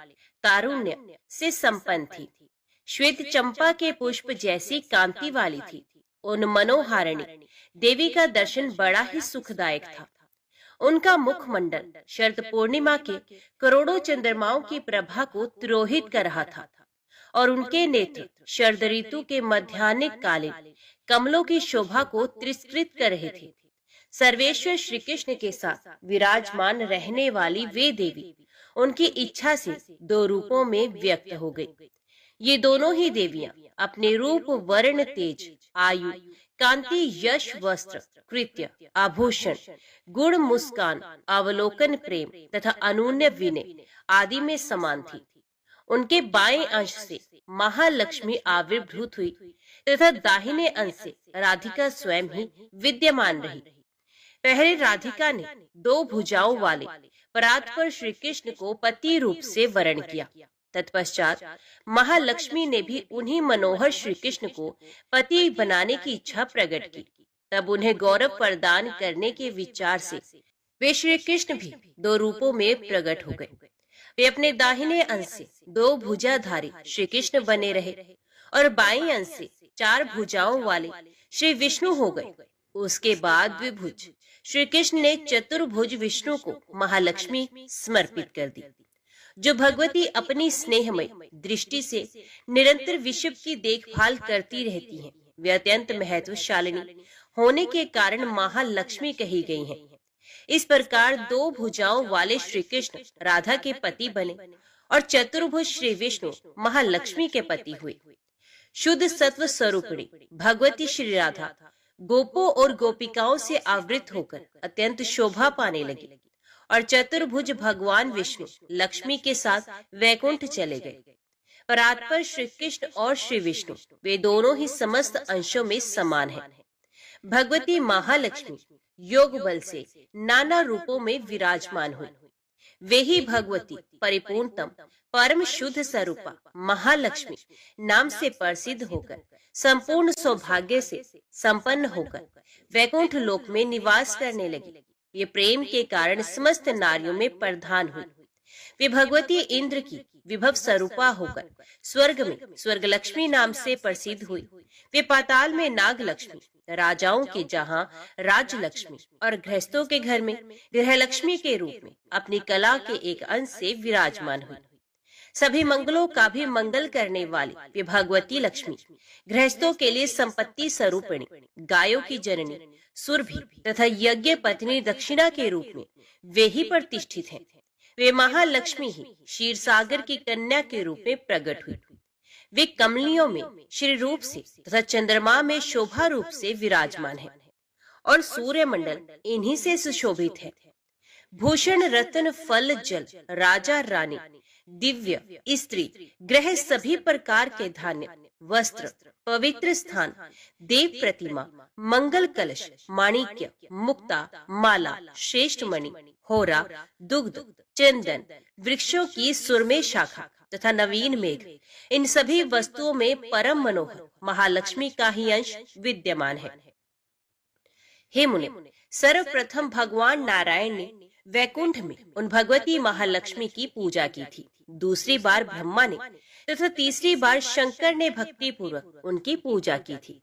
तारुण्य से संपन्न थी। श्वेत चंपा के पुष्प जैसी कांति वाली थी। उन मनोहारिणी देवी का दर्शन बड़ा ही सुखदायक था। उनका मुखमंडल शरद पूर्णिमा के करोड़ों चंद्रमाओं की प्रभा को तिरोहित कर रहा था और उनके नेत्र शरद ऋतु के मध्याह्न कालीन कमलों की शोभा को तिरस्कृत कर रहे थे। सर्वेश्वर श्री कृष्ण के साथ विराजमान रहने वाली वे देवी उनकी इच्छा से 2 रूपों में व्यक्त हो गई। ये दोनों ही देवियां अपने रूप, वर्ण, तेज, आयु, कांति, यश, वस्त्र, कृत्य, आभूषण, गुण, मुस्कान, अवलोकन, प्रेम तथा अनून्य विनय आदि में समान थी। उनके बाएं अंश से महालक्ष्मी आविर्भूत हुई तथा दाहिने अंश से राधिका स्वयं ही विद्यमान रही। पहले राधिका ने 2 भुजाओं वाले परात्पर श्री कृष्ण को पति रूप से वरण किया। तत्पश्चात महालक्ष्मी ने भी उन्हीं मनोहर श्री कृष्ण को पति बनाने की इच्छा प्रकट की। तब उन्हें गौरव प्रदान करने के विचार से वे श्री कृष्ण भी 2 रूपों में प्रकट हो गए। वे अपने दाहिने अंश से 2 भुजाधारी श्री कृष्ण बने रहे और बाईं अंश से 4 भुजाओं वाले श्री विष्णु हो गए। उसके बाद द्विभुज श्री कृष्ण ने चतुर्भुज विष्णु को महालक्ष्मी समर्पित कर दी। जो भगवती अपनी स्नेहमय दृष्टि से निरंतर विश्व की देखभाल करती रहती हैं, वे अत्यंत महत्वशालिनी होने के कारण महालक्ष्मी कही गई हैं। इस प्रकार 2 भुजाओं वाले श्री कृष्ण राधा के पति बने और चतुर्भुज श्री विष्णु महालक्ष्मी के पति हुए। शुद्ध सत्व स्वरूपिणी भगवती श्री राधा गोपों और गोपिकाओं से आवृत होकर अत्यंत शोभा पाने लगी और चतुर्भुज भगवान विष्णु लक्ष्मी के साथ वैकुंठ चले गए। परात्पर श्री कृष्ण और श्री विष्णु वे दोनों ही समस्त अंशों में समान हैं। भगवती महालक्ष्मी योग बल से नाना रूपों में विराजमान हुई। वे ही भगवती परिपूर्णतम परम शुद्ध स्वरूपा महालक्ष्मी नाम से प्रसिद्ध होकर संपूर्ण सौभाग्य से संपन्न होकर वैकुंठ लोक में निवास करने लगी। ये प्रेम के कारण समस्त नारियों में प्रधान हुई। वे भगवती इंद्र की विभव स्वरूपा होकर स्वर्ग में स्वर्ग लक्ष्मी नाम से प्रसिद्ध हुई। वे पाताल में नाग लक्ष्मी, राजाओं के जहां राजलक्ष्मी और गृहस्थों के घर में गृह लक्ष्मी के रूप में अपनी कला के एक अंश से विराजमान हुई। सभी मंगलों का भी मंगल करने वाली वे भगवती लक्ष्मी गृहस्थों के लिए संपत्ति स्वरूपिणी, गायों की जननी सुरभि तथा यज्ञ पत्नी दक्षिणा के रूप में वे ही प्रतिष्ठित हैं। वे महालक्ष्मी ही क्षीर सागर की कन्या के रूप में प्रकट हुई। वे कमलियों में श्री रूप से तथा चंद्रमा में शोभा रूप से विराजमान है और सूर्य मंडल इन्हीं से सुशोभित है। भूषण, रत्न, फल, जल, राजा रानी, दिव्य स्त्री, ग्रह, सभी प्रकार के धान्य, वस्त्र, पवित्र स्थान, देव प्रतिमा, मंगल कलश, माणिक्य, मुक्ता, माला, श्रेष्ठ मणि, होरा, दुग्ध, चंदन, वृक्षों की सुरमे शाखा तथा नवीन मेघ, इन सभी वस्तुओं में परम मनोहर महालक्ष्मी का ही अंश विद्यमान है। हे मुने, सर्वप्रथम भगवान नारायण ने वैकुंठ में उन भगवती महालक्ष्मी की पूजा की थी। दूसरी बार ब्रह्मा ने तथा तीसरी बार शंकर ने भक्ति पूर्वक उनकी पूजा की थी।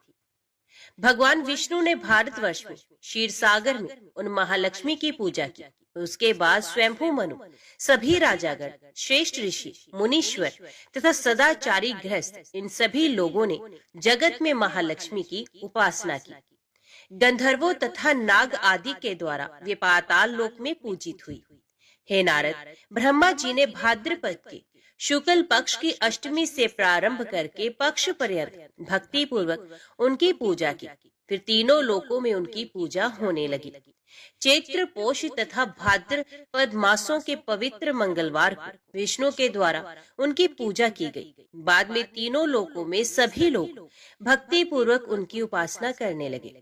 भगवान विष्णु ने भारतवर्ष में क्षीर सागर में उन महालक्ष्मी की पूजा की। उसके बाद स्वयंभू मनु, सभी राजागण, श्रेष्ठ ऋषि, मुनीश्वर तथा सदाचारी गृहस्थ, इन सभी लोगों ने जगत में महालक्ष्मी की उपासना की। गंधर्वों तथा नाग आदि के द्वारा वे पाताल लोक में पूजित हुई। हे नारद, ब्रह्मा जी ने भाद्रपद के शुक्ल पक्ष की अष्टमी से प्रारंभ करके पक्ष पर्यंत भक्ति पूर्वक उनकी पूजा की। फिर तीनों लोकों में उनकी पूजा होने लगी। चैत्र, पोष तथा भाद्रपद मासों के पवित्र मंगलवार को विष्णु के द्वारा उनकी पूजा की गई। बाद में तीनों लोकों में सभी लोग भक्ति पूर्वक उनकी उपासना करने लगे।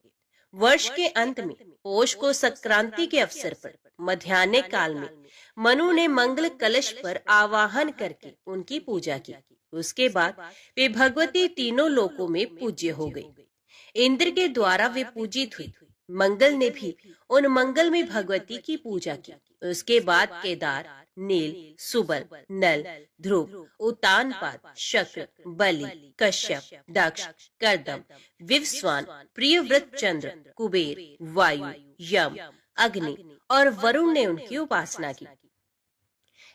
वर्ष के अंत में पोष को संक्रांति के अवसर पर मध्याह्न काल में मनु ने मंगल कलश पर आवाहन करके उनकी पूजा की। उसके बाद वे भगवती तीनों लोकों में पूज्य हो गई। इंद्र के द्वारा वे पूजित हुई। मंगल ने भी उन मंगल में भगवती की पूजा की। उसके बाद केदार, नील, सुबल, नल, ध्रुव, उतानपाद, शक्र, बलि, कश्यप, दक्ष, कर्दम, विवस्वान, प्रियव्रत, चंद्र, कुबेर, वायु, यम, अग्नि और वरुण ने उनकी उपासना की।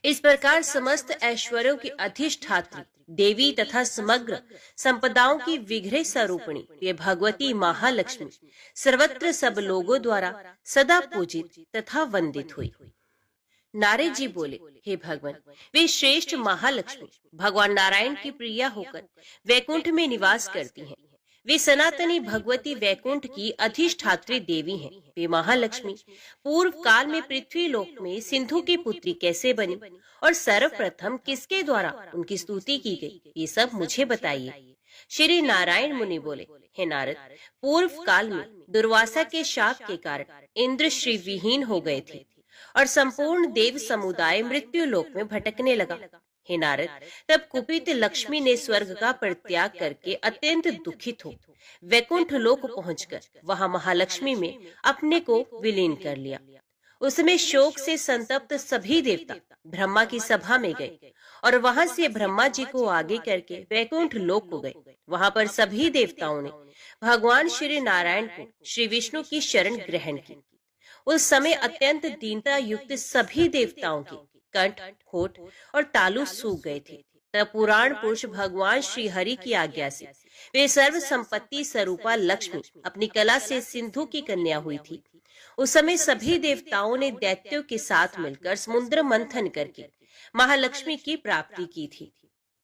इस प्रकार समस्त ऐश्वर्यों की अधिष्ठात्री देवी तथा समग्र संपदाओं की विग्रह स्वरूपिणी ये भगवती महालक्ष्मी सर्वत्र सब लोगों द्वारा सदा पूजित तथा वंदित हुई। नारद जी बोले, हे भगवान, वे श्रेष्ठ महालक्ष्मी भगवान नारायण की प्रिया होकर वैकुंठ में निवास करती हैं। वे सनातनी भगवती वैकुंठ की अधिष्ठात्री देवी हैं। वे महालक्ष्मी पूर्व काल में पृथ्वी लोक में सिंधु की पुत्री कैसे बनी और सर्वप्रथम किसके द्वारा उनकी स्तुति की गई, ये सब मुझे बताइए। श्री नारायण मुनि बोले, हे नारद, पूर्व काल में दुर्वासा के शाप के कारण इंद्र श्री विहीन हो गए थे और संपूर्ण देव समुदाय मृत्यु लोक में भटकने लगा। हे नारद, तब कुपित लक्ष्मी ने स्वर्ग का परित्याग करके अत्यंत दुखित हो वैकुंठ लोक पहुंचकर वहां महालक्ष्मी में अपने को विलीन कर लिया। उसमें शोक से संतप्त सभी देवता ब्रह्मा की सभा में गए और वहां से ब्रह्मा जी को आगे करके वैकुंठ लोक को गए। वहां पर सभी देवताओं ने भगवान श्री नारायण को श्री विष्णु की शरण ग्रहण की। उस समय अत्यंत दीनता युक्त सभी देवताओं के कंठ, होठ और तालु सूख गए थे। तब पुराण पुरुष भगवान श्री हरि की आज्ञा से वे सर्व संपत्ति स्वरूपा लक्ष्मी अपनी कला से सिंधु की कन्या हुई थी। उस समय सभी देवताओं ने दैत्यों के साथ मिलकर समुद्र मंथन करके महालक्ष्मी की प्राप्ति की थी।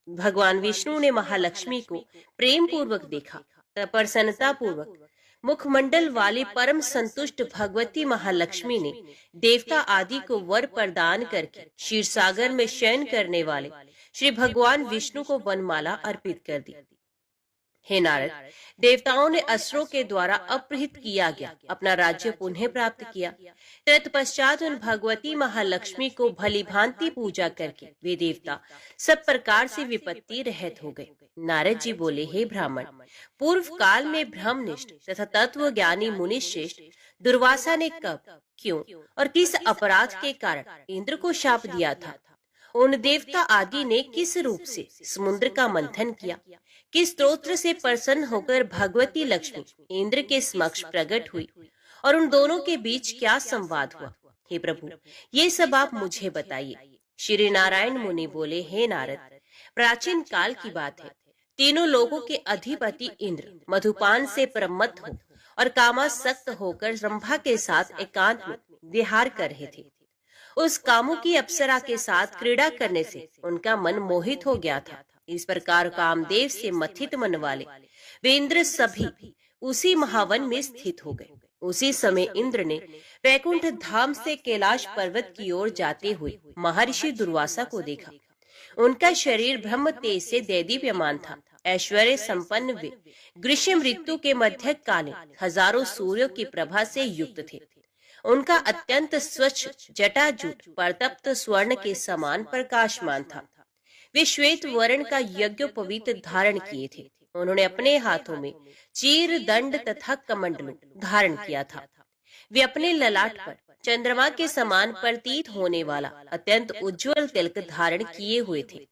भगवान विष्णु ने महालक्ष्मी को प्रेम पूर्वक देखा। तब प्रसन्नता पूर्वक मुखमंडल वाली परम संतुष्ट भगवती महालक्ष्मी ने देवता आदि को वर प्रदान करके क्षीर सागर में शयन करने वाले श्री भगवान विष्णु को वनमाला अर्पित कर दी। हे नारद, देवताओं ने असुरों के द्वारा अपहृत किया गया अपना राज्य पुनः प्राप्त किया। तत्पश्चात उन भगवती महालक्ष्मी को भली भांति पूजा करके वे देवता सब प्रकार से विपत्ति रहित हो गए। नारद जी बोले, हे ब्राह्मण, पूर्व काल में ब्रह्मनिष्ठ तथा तत्व ज्ञानी मुनि श्रेष्ठ दुर्वासा ने कब, क्यों और किस अपराध के कारण इंद्र को शाप दिया था? उन देवता आदि ने किस रूप से समुद्र का मंथन किया? किस स्तोत्र से प्रसन्न होकर भगवती लक्ष्मी इंद्र के समक्ष प्रकट हुई और उन दोनों के बीच क्या संवाद हुआ? हे प्रभु, ये सब आप मुझे बताइए। श्री नारायण मुनि बोले, हे नारद, प्राचीन काल की बात है। तीनों लोगों के अधिपति इंद्र मधुपान से प्रमत्त हो और कामासक्त होकर रंभा के साथ एकांत में विहार कर रहे थे। उस कामों की अप्सरा के साथ क्रीड़ा करने से उनका मन मोहित हो गया था। इस प्रकार कामदेव से मथित मन वाले वे इंद्र सभी उसी महावन में स्थित हो गए। उसी समय इंद्र ने वैकुंठ धाम से कैलाश पर्वत की ओर जाते हुए महर्षि दुर्वासा को देखा। उनका शरीर ब्रह्म तेज से दैदीप्यमान था। ऐश्वर्य संपन्न वे ग्रीष्म ऋतु के मध्य कालीन हजारों सूर्यों की प्रभा से युक्त थे। उनका अत्यंत स्वच्छ जटाजूट परतप्त स्वर्ण के समान प्रकाशमान था। वे श्वेत वर्ण का यज्ञोपवीत धारण किए थे। उन्होंने अपने हाथों में चीर, दंड तथा कमंडलू धारण किया था। वे अपने ललाट पर चंद्रमा के समान प्रतीत होने वाला अत्यंत उज्जवल तिलक धारण किए हुए थे।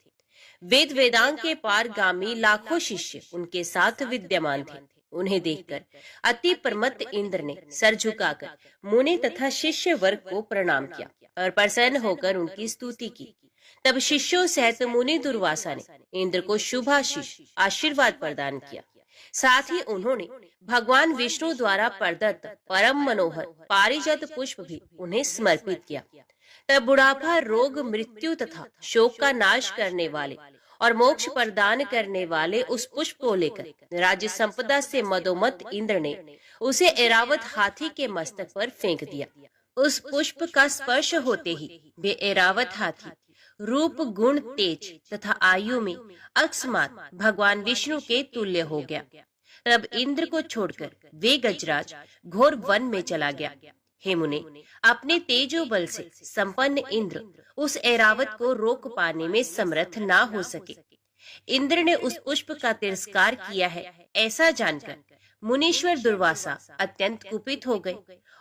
वेद वेदांग के पारगामी लाखों शिष्य उनके साथ विद्यमान थे। उन्हें देखकर अति प्रमत्त इंद्र ने सर झुकाकर मुनि तथा शिष्य वर्ग को प्रणाम किया और प्रसन्न होकर उनकी स्तुति की। तब शिष्यों सहित मुनि दुर्वासा ने इंद्र को शुभाशीष आशीर्वाद प्रदान किया। साथ ही उन्होंने भगवान विष्णु द्वारा प्रदत्त परम मनोहर पारिजात पुष्प भी उन्हें समर्पित किया। तब बुढ़ापा, रोग, मृत्यु तथा शोक का नाश करने वाले और मोक्ष प्रदान करने वाले उस पुष्प को लेकर राज्य संपदा से मदोमत इंद्र ने उसे ऐरावत हाथी के मस्तक पर फेंक दिया। उस पुष्प का स्पर्श होते ही वे ऐरावत हाथी रूप, गुण, तेज तथा आयु में अकस्मात भगवान विष्णु के तुल्य हो गया। तब इंद्र को छोड़कर वे गजराज घोर वन में चला गया। हे मुने, अपने तेजो बल से संपन्न इंद्र उस ऐरावत को रोक पाने में समर्थ ना हो सके। इंद्र ने उस पुष्प का तिरस्कार किया है ऐसा जानकर मुनीश्वर दुर्वासा अत्यंत कुपित हो गए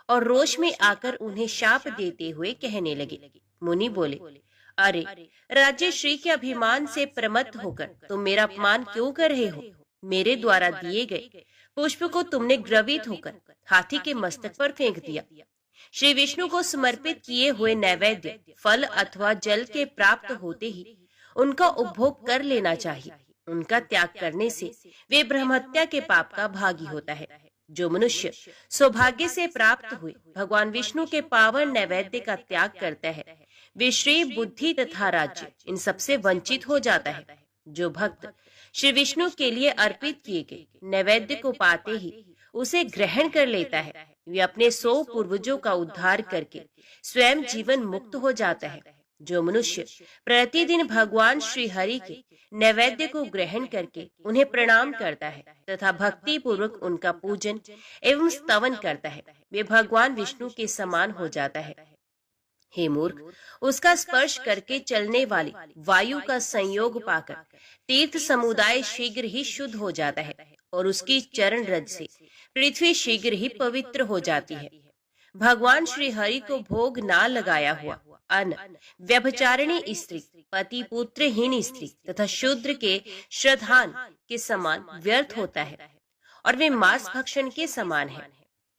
और रोष में आकर उन्हें शाप देते हुए कहने लगे। मुनि बोले, अरे राज्य श्री के अभिमान से प्रमत्त होकर तुम मेरा अपमान क्यों कर रहे हो? मेरे द्वारा दिए गए पुष्प को तुमने ग्रवित होकर हाथी के मस्तक पर फेंक दिया। श्री विष्णु को समर्पित किए हुए नैवेद्य फल अथवा जल के प्राप्त होते ही उनका उपभोग कर लेना चाहिए। उनका त्याग करने से वे ब्रह्महत्या के पाप का भागी होता है। जो मनुष्य सौभाग्य से प्राप्त हुए भगवान विष्णु के पावन नैवेद्य का त्याग करता है, वे श्री, बुद्धि तथा राज्य इन सबसे वंचित हो जाता है। जो भक्त श्री विष्णु के लिए अर्पित किए गए नैवेद्य को पाते ही उसे ग्रहण कर लेता है, वे अपने 100 पूर्वजों का उद्धार करके स्वयं जीवन मुक्त हो जाता है। जो मनुष्य प्रतिदिन भगवान श्री हरि के नैवेद्य को ग्रहण करके उन्हें प्रणाम करता है तथा भक्ति पूर्वक उनका पूजन एवं स्तवन करता है, वे भगवान विष्णु के समान हो जाता है। हे मूर्ख, उसका स्पर्श करके चलने वाली वायु का संयोग पाकर तीर्थ समुदाय शीघ्र ही शुद्ध हो जाता है और उसकी चरण रज से पृथ्वी शीघ्र ही पवित्र हो जाती है। भगवान श्री हरि को भोग ना लगाया हुआ अन्न व्यभिचारिणी स्त्री, पति पुत्रहीन स्त्री तथा शूद्र के श्रद्धान के समान व्यर्थ होता है और वे मांस भक्षण के समान है।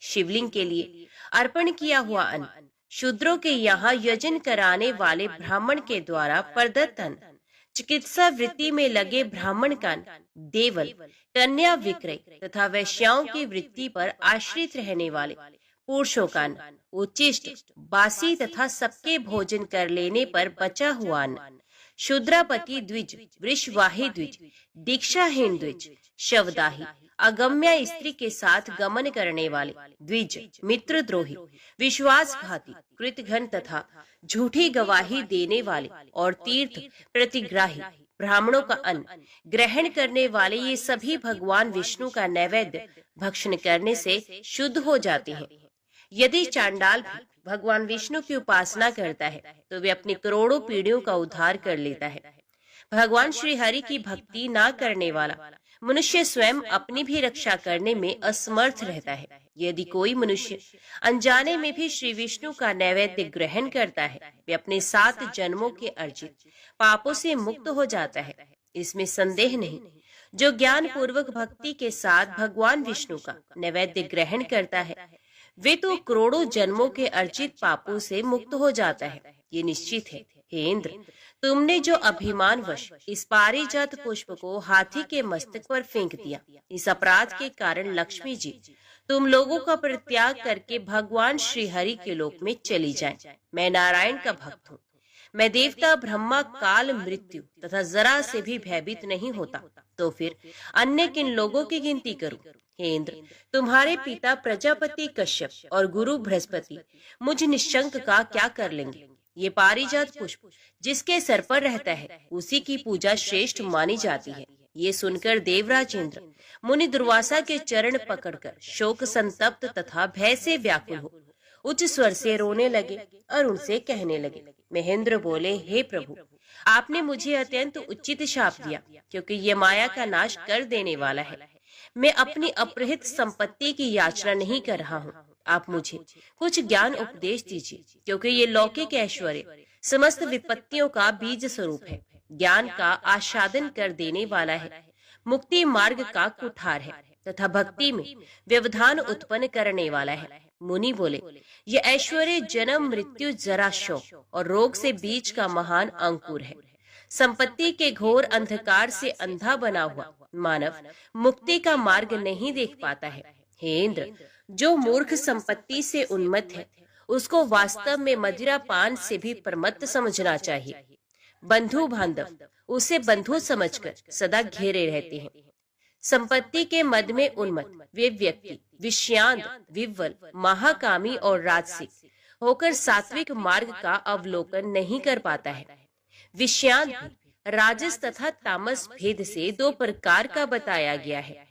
शिवलिंग के लिए अर्पण किया हुआ अन्न शूद्रों के यहाँ यजन कराने वाले ब्राह्मण के द्वारा प्रदत्त अन्न, चिकित्सा वृत्ति में लगे ब्राह्मण का अन्न, देवल, कन्या विक्रय तथा वैश्याओं की वृत्ति पर आश्रित रहने वाले पुरुषों का अन्न, उच्चिष्ट, बासी तथा सबके भोजन कर लेने पर बचा हुआ अन्न, शूद्रापति द्विज, वृषवाही द्विज, दीक्षाहीन द्विज, शवदाही, अगम्या स्त्री के साथ गमन करने वाले द्विज, मित्रद्रोही, विश्वासघाती, कृतघ्न तथा झूठी गवाही देने वाले और तीर्थ प्रतिग्राही ब्राह्मणों का अन्न ग्रहण करने वाले ये सभी भगवान विष्णु का नैवेद्य भक्षण करने से शुद्ध हो जाते हैं। यदि चांडाल भी भगवान विष्णु की उपासना करता है तो वे अपनी करोड़ों पीढ़ियों का उद्धार कर लेता है। भगवान श्री हरि की भक्ति ना करने वाला मनुष्य स्वयं अपनी भी रक्षा करने में असमर्थ रहता है। यदि कोई मनुष्य अनजाने में भी श्री विष्णु का नैवेद्य ग्रहण करता है, वे अपने 7 जन्मों के अर्जित पापों से मुक्त हो जाता है, इसमें संदेह नहीं। जो ज्ञान पूर्वक भक्ति के साथ भगवान विष्णु का नैवेद्य ग्रहण करता है, वे तो करोड़ों जन्मों के अर्जित पापों से मुक्त हो जाता है, ये निश्चित है। हे इंद्र, तुमने जो अभिमानवश इस पारिजात पुष्प को हाथी के मस्तक पर फेंक दिया, इस अपराध के कारण लक्ष्मी जी तुम लोगों का परित्याग करके भगवान श्री हरि के लोक में चली जाएं। मैं नारायण का भक्त हूँ। मैं देवता ब्रह्मा, काल, मृत्यु तथा जरा से भी भयभीत नहीं होता, तो फिर अन्य किन लोगों की गिनती करूं? हे इंद्र, तुम्हारे पिता प्रजापति कश्यप और गुरु बृहस्पति मुझ निशंक का क्या कर लेंगे? ये पारिजात पुष्प जिसके सर पर रहता है उसी की पूजा श्रेष्ठ मानी जाती है। ये सुनकर देवराज इंद्र मुनि दुर्वासा के चरण पकड़कर शोक संतप्त तथा भय से व्याकुल हो उच्च स्वर से रोने लगे और उनसे कहने लगे। महेंद्र बोले, हे प्रभु, आपने मुझे अत्यंत उचित शाप दिया, क्योंकि ये माया का नाश कर देने वाला है। मैं अपनी अपहृत संपत्ति की याचना नहीं कर रहा हूँ। आप मुझे कुछ ज्ञान उपदेश दीजिए, क्योंकि ये लौकिक ऐश्वर्य समस्त विपत्तियों का बीज स्वरूप है, ज्ञान का आस्वादन कर देने वाला है, मुक्ति मार्ग का कुठार है तथा भक्ति में व्यवधान उत्पन्न करने वाला है। मुनि बोले, ये ऐश्वर्य जन्म, मृत्यु, जरा, शोक और रोग से बीज का महान अंकुर है। संपत्ति के घोर अंधकार से अंधा बना हुआ मानव मुक्ति का मार्ग नहीं देख पाता है। हे इंद्र, जो मूर्ख संपत्ति से उन्मत्त है उसको वास्तव में मदिरा पान से भी प्रमत्त समझना चाहिए। बंधु बांधव उसे बंधु समझकर सदा घेरे रहते हैं। संपत्ति के मद में उन्मत्त वे व्यक्ति विषयांत, विह्वल, महाकामी और राजसिक होकर सात्विक मार्ग का अवलोकन नहीं कर पाता है। विषयांत राजस तथा तामस भेद से 2 प्रकार का बताया गया है।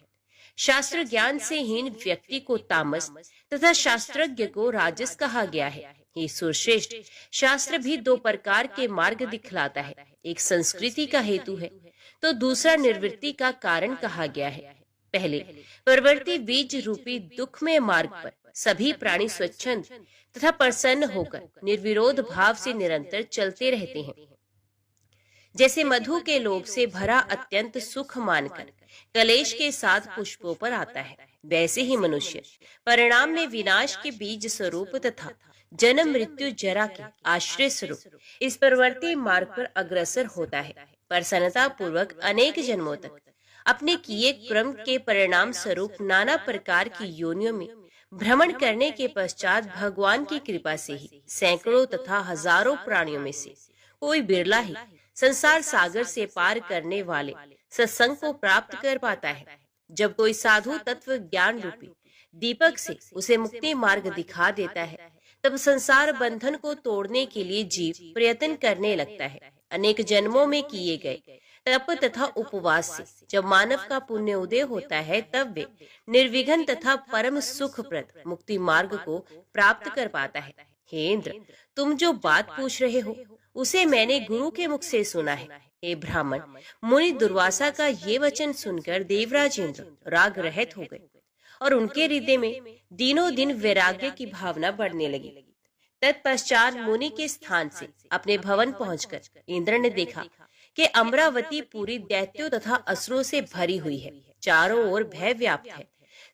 शास्त्र ज्ञान से हीन व्यक्ति को तामस तथा शास्त्रज्ञ को राजस कहा गया है। ये सुरश्रेष्ठ शास्त्र भी 2 प्रकार के मार्ग दिखलाता है। एक संस्कृति का हेतु है तो दूसरा निर्वृत्ति का कारण कहा गया है। पहले प्रवृत्ति बीज रूपी दुखमय मार्ग पर सभी प्राणी स्वच्छंद तथा प्रसन्न होकर निर्विरोध भाव से निरंतर चलते रहते हैं। जैसे मधु के लोभ से भरा अत्यंत सुख मानकर कलेश के साथ पुष्पों पर आता है, वैसे ही मनुष्य परिणाम में विनाश के बीज स्वरूप तथा जन्म मृत्यु जरा के आश्रय स्वरूप इस प्रवृत्ति मार्ग पर अग्रसर होता है। प्रसन्नता पूर्वक अनेक जन्मों तक अपने किए क्रम के परिणाम स्वरूप नाना प्रकार की योनियों में भ्रमण करने के पश्चात भगवान की कृपा से ही सैकड़ों तथा हजारों प्राणियों में से कोई बिरला ही संसार सागर से पार करने वाले सत्संग को प्राप्त कर पाता है। जब कोई साधु तत्व ज्ञान रूपी दीपक से उसे मुक्ति मार्ग दिखा देता है, तब संसार बंधन को तोड़ने के लिए जीव प्रयत्न करने लगता है। अनेक जन्मों में किए गए तप तथा उपवास से जब मानव का पुण्य उदय होता है, तब वे निर्विघ्न तथा परम सुखप्रद मुक्ति मार्ग को प्राप्त कर पाता है। हे इंद्र, तुम जो बात पूछ रहे हो उसे मैंने गुरु के मुख से सुना है। हे ब्राह्मण, मुनि दुर्वासा का ये वचन सुनकर देवराज इंद्र राग रहित हो गए और उनके हृदय में दिनों दिन वैराग्य की भावना बढ़ने लगी। तत्पश्चात मुनि के स्थान से अपने भवन पहुंचकर इंद्र ने देखा कि अमरावती पूरी दैत्यों तथा असुरों से भरी हुई है। चारों ओर भय व्याप्त है,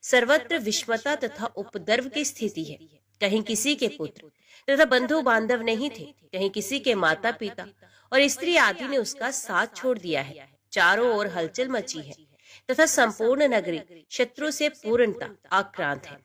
सर्वत्र विषमता तथा उपद्रव की स्थिति है। कहीं किसी के पुत्र तथा बंधु बांधव नहीं थे, कहीं किसी के माता पिता और स्त्री आदि ने उसका साथ छोड़ दिया है। चारों ओर हलचल मची है तथा संपूर्ण नगरी शत्रु से पूर्णता आक्रांत है।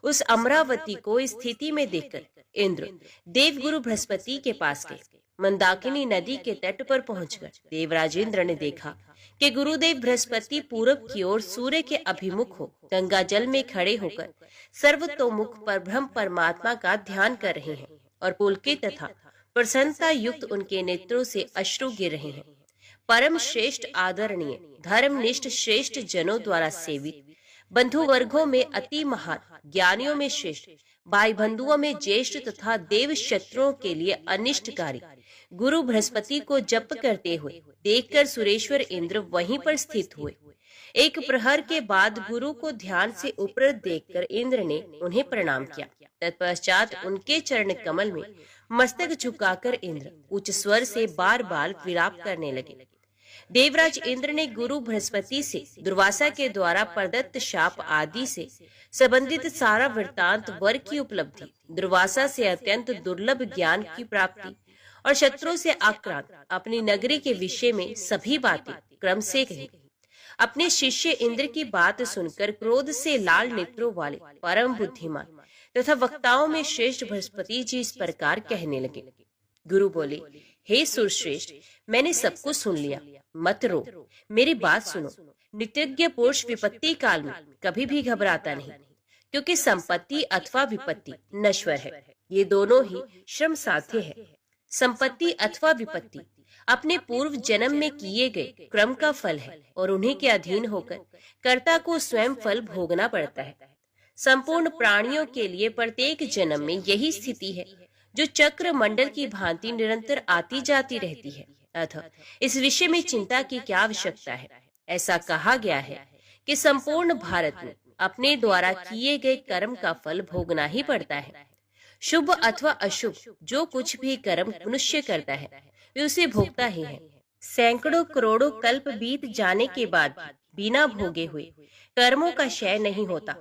उस अमरावती को इस स्थिति में देखकर इंद्र देवगुरु बृहस्पति के पास गए। मंदाकिनी नदी के तट पर पहुंचकर देवराज इंद्र ने देखा कि गुरुदेव बृहस्पति पूरब की ओर सूर्य के अभिमुख हो गंगा जल में खड़े होकर सर्वतोमुख परब्रह्म परमात्मा का ध्यान कर रहे हैं और पुलकित तथा प्रसन्नता युक्त उनके नेत्रों से अश्रु गिर रहे हैं। परम श्रेष्ठ आदरणीय धर्मनिष्ठ श्रेष्ठ जनों द्वारा सेवित, बंधु वर्गों में अति महान, ज्ञानियों में श्रेष्ठ, भाई बंधुओं में ज्येष्ठ तथा देव शत्रुओं के लिए अनिष्टकारी गुरु बृहस्पति को जप करते हुए देखकर सुरेश्वर इंद्र वहीं पर स्थित हुए। एक प्रहर के बाद गुरु को ध्यान से ऊपर देखकर इंद्र ने उन्हें प्रणाम किया। तत्पश्चात उनके चरण कमल में मस्तक झुकाकर इंद्र उच्च स्वर से बार बार विलाप करने लगे। देवराज इंद्र ने गुरु बृहस्पति से दुर्वासा के द्वारा प्रदत्त शाप आदि से संबंधित सारा वृत्तांत, वर की उपलब्धि, दुर्वासा से अत्यंत दुर्लभ ज्ञान की प्राप्ति और शत्रुओं से आक्रांत अपनी नगरी के विषय में सभी बातें क्रम से कही। अपने शिष्य इंद्र की बात सुनकर क्रोध से लाल नेत्रों वाले परम बुद्धिमान तथा वक्ताओं में श्रेष्ठ बृहस्पति जी इस प्रकार कहने लगे। गुरु बोले, हे सुरश्रेष्ठ, मैंने सब कुछ सुन लिया, मत रो, मेरी बात सुनो। नित्यज्ञ पुरुष विपत्ति काल में कभी भी घबराता नहीं, क्योंकि संपत्ति अथवा विपत्ति नश्वर है, ये दोनों ही श्रम साध्य है। संपत्ति अथवा विपत्ति अपने पूर्व जन्म में किए गए क्रम का फल है और उन्हीं के अधीन होकर कर्ता को स्वयं फल भोगना पड़ता है। संपूर्ण प्राणियों के लिए प्रत्येक जन्म में यही स्थिति है, जो चक्र मंडल की भांति निरंतर आती जाती रहती है। अतः इस विषय में चिंता की क्या आवश्यकता है। ऐसा कहा गया है कि संपूर्ण भारत में अपने द्वारा किए गए कर्म का फल भोगना ही पड़ता है। शुभ अथवा अशुभ जो कुछ भी कर्म मनुष्य करता है, वे उसे भोगता ही है। सैकड़ों करोड़ों कल्प बीत जाने के बाद भी बिना भोगे हुए कर्मों का क्षय नहीं होता।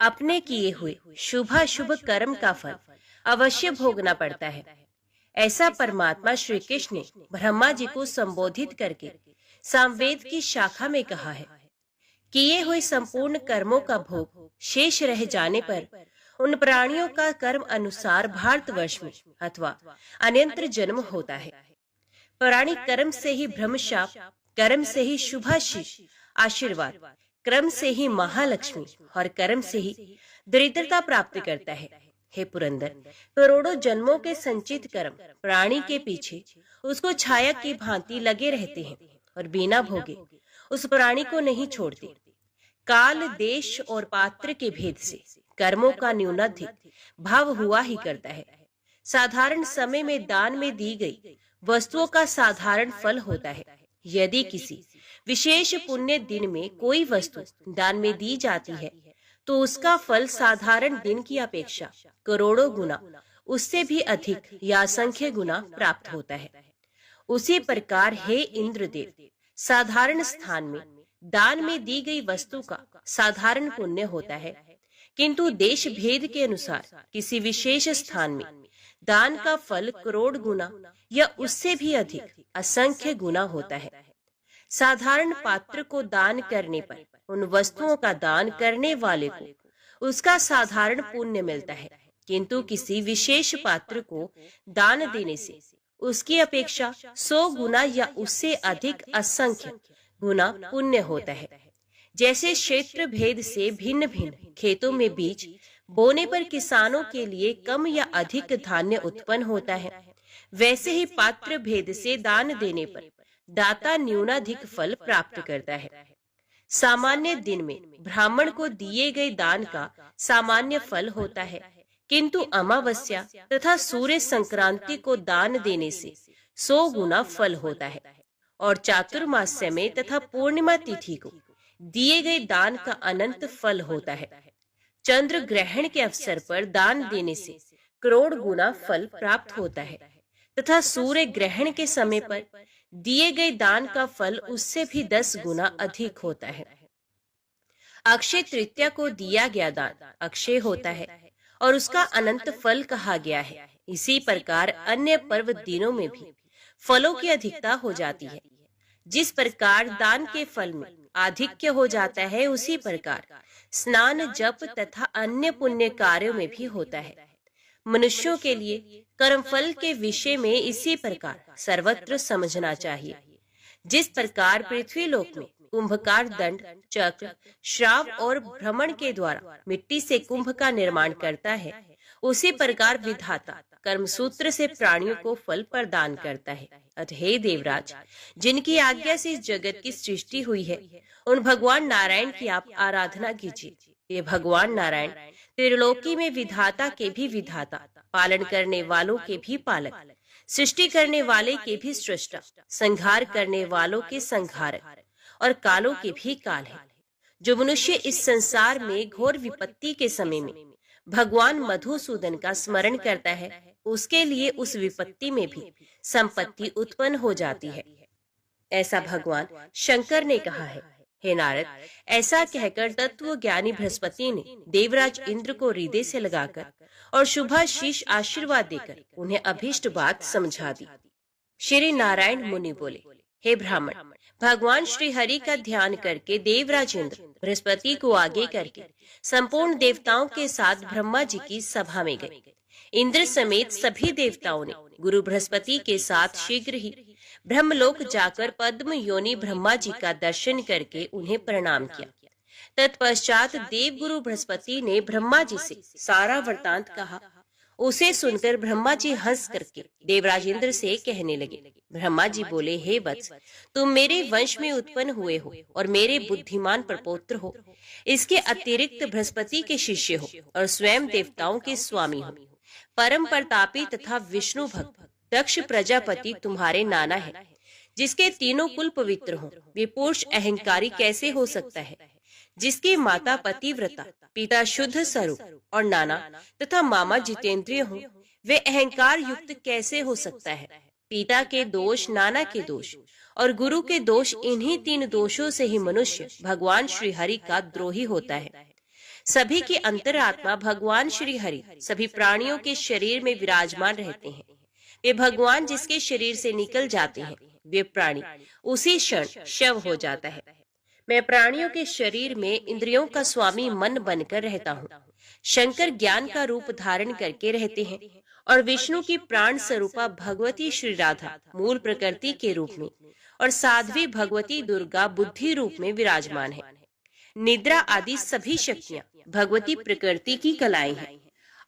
अपने किए हुए शुभाशुभ कर्म का फल अवश्य भोगना पड़ता है। ऐसा परमात्मा श्री कृष्ण ने ब्रह्मा जी को संबोधित करके सामवेद की शाखा में कहा है। किए हुए संपूर्ण कर्मों का भोग शेष रह जाने पर उन प्राणियों का कर्म अनुसार भारतवर्ष में अथवा अन्यत्र जन्म होता है। पौराणिक कर्म से ही ब्रह्मशाप, कर्म से ही शुभाशीष आशीर्वाद, कर्म से ही महालक्ष्मी और कर्म से ही दरिद्रता प्राप्त करता है। हे पुरंदर, करोड़ों जन्मों के संचित कर्म प्राणी के पीछे उसको छाया की भांति लगे रहते हैं और बिना भोगे उस प्राणी को नहीं छोड़ते। काल, देश और पात्र के भेद से कर्मों का न्यूनाधिक भाव हुआ ही करता है। साधारण समय में दान में दी गई वस्तुओं का साधारण फल होता है। यदि किसी विशेष पुण्य दिन में कोई वस्तु दान में दी जाती है तो उसका फल साधारण दिन की अपेक्षा करोड़ों गुना, उससे भी अधिक या असंख्य गुना प्राप्त होता है। उसी प्रकार हे इंद्रदेव, साधारण स्थान में दान में दी गई वस्तु का साधारण पुण्य होता है, किंतु देश भेद के अनुसार किसी विशेष स्थान में दान का फल करोड़ गुना या उससे भी अधिक असंख्य गुना होता है। साधारण पात्र को दान करने पर उन वस्तुओं का दान करने वाले को उसका साधारण पुण्य मिलता है, किंतु किसी विशेष पात्र को दान देने से उसकी अपेक्षा 100 गुना या उससे अधिक असंख्य गुना पुण्य होता है। जैसे क्षेत्र भेद से भिन्न भिन्न खेतों में बीज बोने पर किसानों के लिए कम या अधिक धान्य उत्पन्न होता है, वैसे ही पात्र भेद से दान देने पर दाता न्यूनाधिक फल प्राप्त करता है। सामान्य दिन में ब्राह्मण को दिए गए दान का सामान्य फल होता है, किंतु अमावस्या तथा सूर्य संक्रांति को दान देने से 100 गुना फल होता है, और चातुर्मास्य में तथा पूर्णिमा तिथि को दिए गए दान का अनंत फल होता है। चंद्र ग्रहण के अवसर पर दान देने से करोड़ गुना फल प्राप्त होता है तथा सूर्य ग्रहण के समय पर दिए गए दान का फल उससे भी 10 गुना अधिक होता है। अक्षय तृतीया को दिया गया दान अक्षय होता है और उसका अनंत फल कहा गया है। इसी प्रकार अन्य पर्व दिनों में भी फलों की अधिकता हो जाती है। जिस प्रकार दान के फल में आधिक्य हो जाता है, उसी प्रकार स्नान जप तथा अन्य पुण्य कार्यों में भी होता है। मनुष्यों के लिए कर्मफल के विषय में इसी प्रकार सर्वत्र समझना चाहिए। जिस प्रकार पृथ्वी लोक में कुंभकार दंड, चक्र, श्राव और भ्रमण के द्वारा मिट्टी से कुंभ का निर्माण करता है, उसी प्रकार विधाता कर्मसूत्र से प्राणियों को फल प्रदान करता है। अतः हे देवराज, जिनकी आज्ञा से इस जगत की सृष्टि हुई है, उन भगवान नारायण की आप आराधना कीजिए। ये भगवान नारायण त्रिलोकी में विधाता के भी विधाता, पालन करने वालों के भी पालक, सृष्टि करने वाले के भी सृष्टा, संहार करने वालों के संहारक और कालों के भी काल है। जो मनुष्य इस संसार में घोर विपत्ति के समय में भगवान मधुसूदन का स्मरण करता है, उसके लिए उस विपत्ति में भी संपत्ति उत्पन्न हो जाती है। ऐसा भगवान शंकर ने कहा है। हे नारद, ऐसा कहकर तत्व ज्ञानी बृहस्पति ने देवराज इंद्र को हृदय से लगाकर और शुभाशीष आशीर्वाद देकर उन्हें अभीष्ट बात समझा दी। श्री नारायण मुनि बोले, हे ब्राह्मण, भगवान श्री हरि का ध्यान करके देवराज इंद्र बृहस्पति को आगे करके संपूर्ण देवताओं के साथ ब्रह्मा जी की सभा में गए। इंद्र समेत सभी देवताओं ने गुरु बृहस्पति के साथ शीघ्र ही ब्रह्मलोक जाकर पद्म योनि ब्रह्मा जी का दर्शन करके उन्हें प्रणाम किया। तत्पश्चात देव गुरु बृहस्पति ने ब्रह्मा जी से सारा वृतांत कहा। उसे सुनकर ब्रह्मा जी हंस करके देवराज इंद्र से कहने लगे। ब्रह्मा जी बोले, हे वत्स, तुम मेरे वंश में उत्पन्न हुए हो और मेरे बुद्धिमान प्रपौत्र हो। इसके अतिरिक्त बृहस्पति के शिष्य हो और स्वयं देवताओं के स्वामी हो। परम प्रतापी तथा विष्णु भक्त दक्ष प्रजापति तुम्हारे नाना है। जिसके तीनों कुल पवित्र हो, वे पुरुष अहंकारी कैसे हो सकता है? जिसके माता पतिव्रता, पिता शुद्ध स्वरूप और नाना तथा मामा जितेंद्रिय हो, वे अहंकार युक्त कैसे हो सकता है? पिता के दोष, नाना के दोष और गुरु के दोष, इन्हीं 3 दोषों से ही मनुष्य भगवान श्री हरि का द्रोही होता है। सभी की अंतरात्मा भगवान श्री हरि सभी प्राणियों के शरीर में विराजमान रहते हैं। वे भगवान जिसके शरीर से निकल जाते हैं, वे प्राणी उसी क्षण शव हो जाता है। मैं प्राणियों के शरीर में इंद्रियों का स्वामी मन बनकर रहता हूँ। शंकर ज्ञान का रूप धारण करके रहते हैं और विष्णु की प्राण स्वरूपा भगवती श्री राधा मूल प्रकृति के रूप में और साध्वी भगवती दुर्गा बुद्धि रूप में विराजमान है। निद्रा आदि सभी शक्तियाँ भगवती प्रकृति की कलाएं हैं।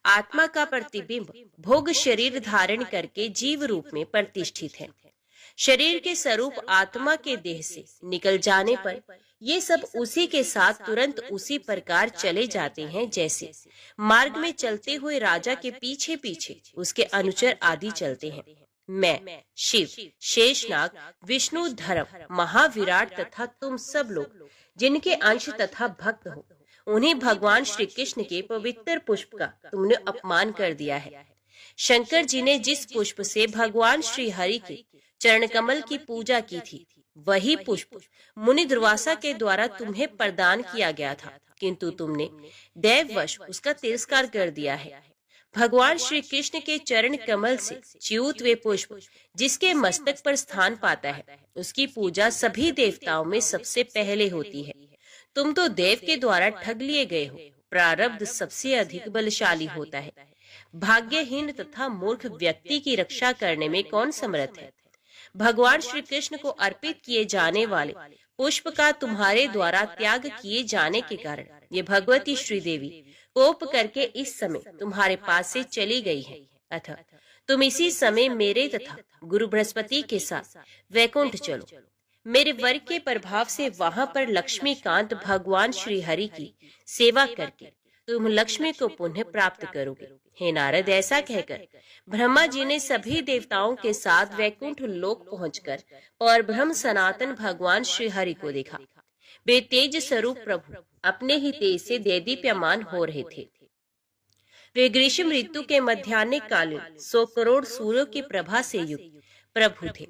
आत्मा का प्रतिबिंब भोग शरीर धारण करके जीव रूप में प्रतिष्ठित है। शरीर के स्वरूप आत्मा के देह से निकल जाने पर ये सब उसी के साथ तुरंत उसी प्रकार चले जाते हैं, जैसे मार्ग में चलते हुए राजा के पीछे पीछे उसके अनुचर आदि चलते हैं। मैं शिव, शेषनाग, विष्णु, धर्म, महाविराट तथा तुम सब लोग जिनके अंश तथा भक्त हो, उन्हीं भगवान श्री कृष्ण के पवित्र पुष्प का तुमने अपमान कर दिया है। शंकर जी ने जिस पुष्प से भगवान श्री हरि के चरण कमल की पूजा की थी, वही पुष्प मुनि दुर्वासा के द्वारा तुम्हें प्रदान किया गया था, किंतु तुमने दैववश उसका तिरस्कार कर दिया है। भगवान श्री कृष्ण के चरण कमल से च्युत वे पुष्प जिसके मस्तक पर स्थान पाता है, उसकी पूजा सभी देवताओं में सबसे पहले होती है। तुम तो देव के द्वारा ठग लिए गए हो। प्रारब्ध सबसे अधिक बलशाली होता है। भाग्यहीन तथा मूर्ख व्यक्ति की रक्षा करने में कौन समर्थ है। भगवान श्री कृष्ण को अर्पित किए जाने वाले पुष्प का तुम्हारे द्वारा त्याग किए जाने के कारण ये भगवती श्रीदेवी कोप करके इस समय तुम्हारे पास से चली गई है। अतः तुम इसी समय मेरे तथा गुरु बृहस्पति के साथ वैकुंठ चलो। मेरे वर के प्रभाव से वहां पर लक्ष्मीकांत भगवान श्री हरि की सेवा करके तुम लक्ष्मी को पुनः प्राप्त करोगे। हे नारद, ऐसा कहकर ब्रह्मा जी ने सभी देवताओं के साथ वैकुंठ लोक पहुंचकर और ब्रह्म सनातन भगवान श्री हरि को देखा। वे तेज स्वरूप प्रभु अपने ही तेज से देदीप्यमान हो रहे थे। वे ग्रीष्म ऋतु के मध्याह्न कालीन 100 करोड़ सूर्यों की प्रभा से युक्त प्रभु थे।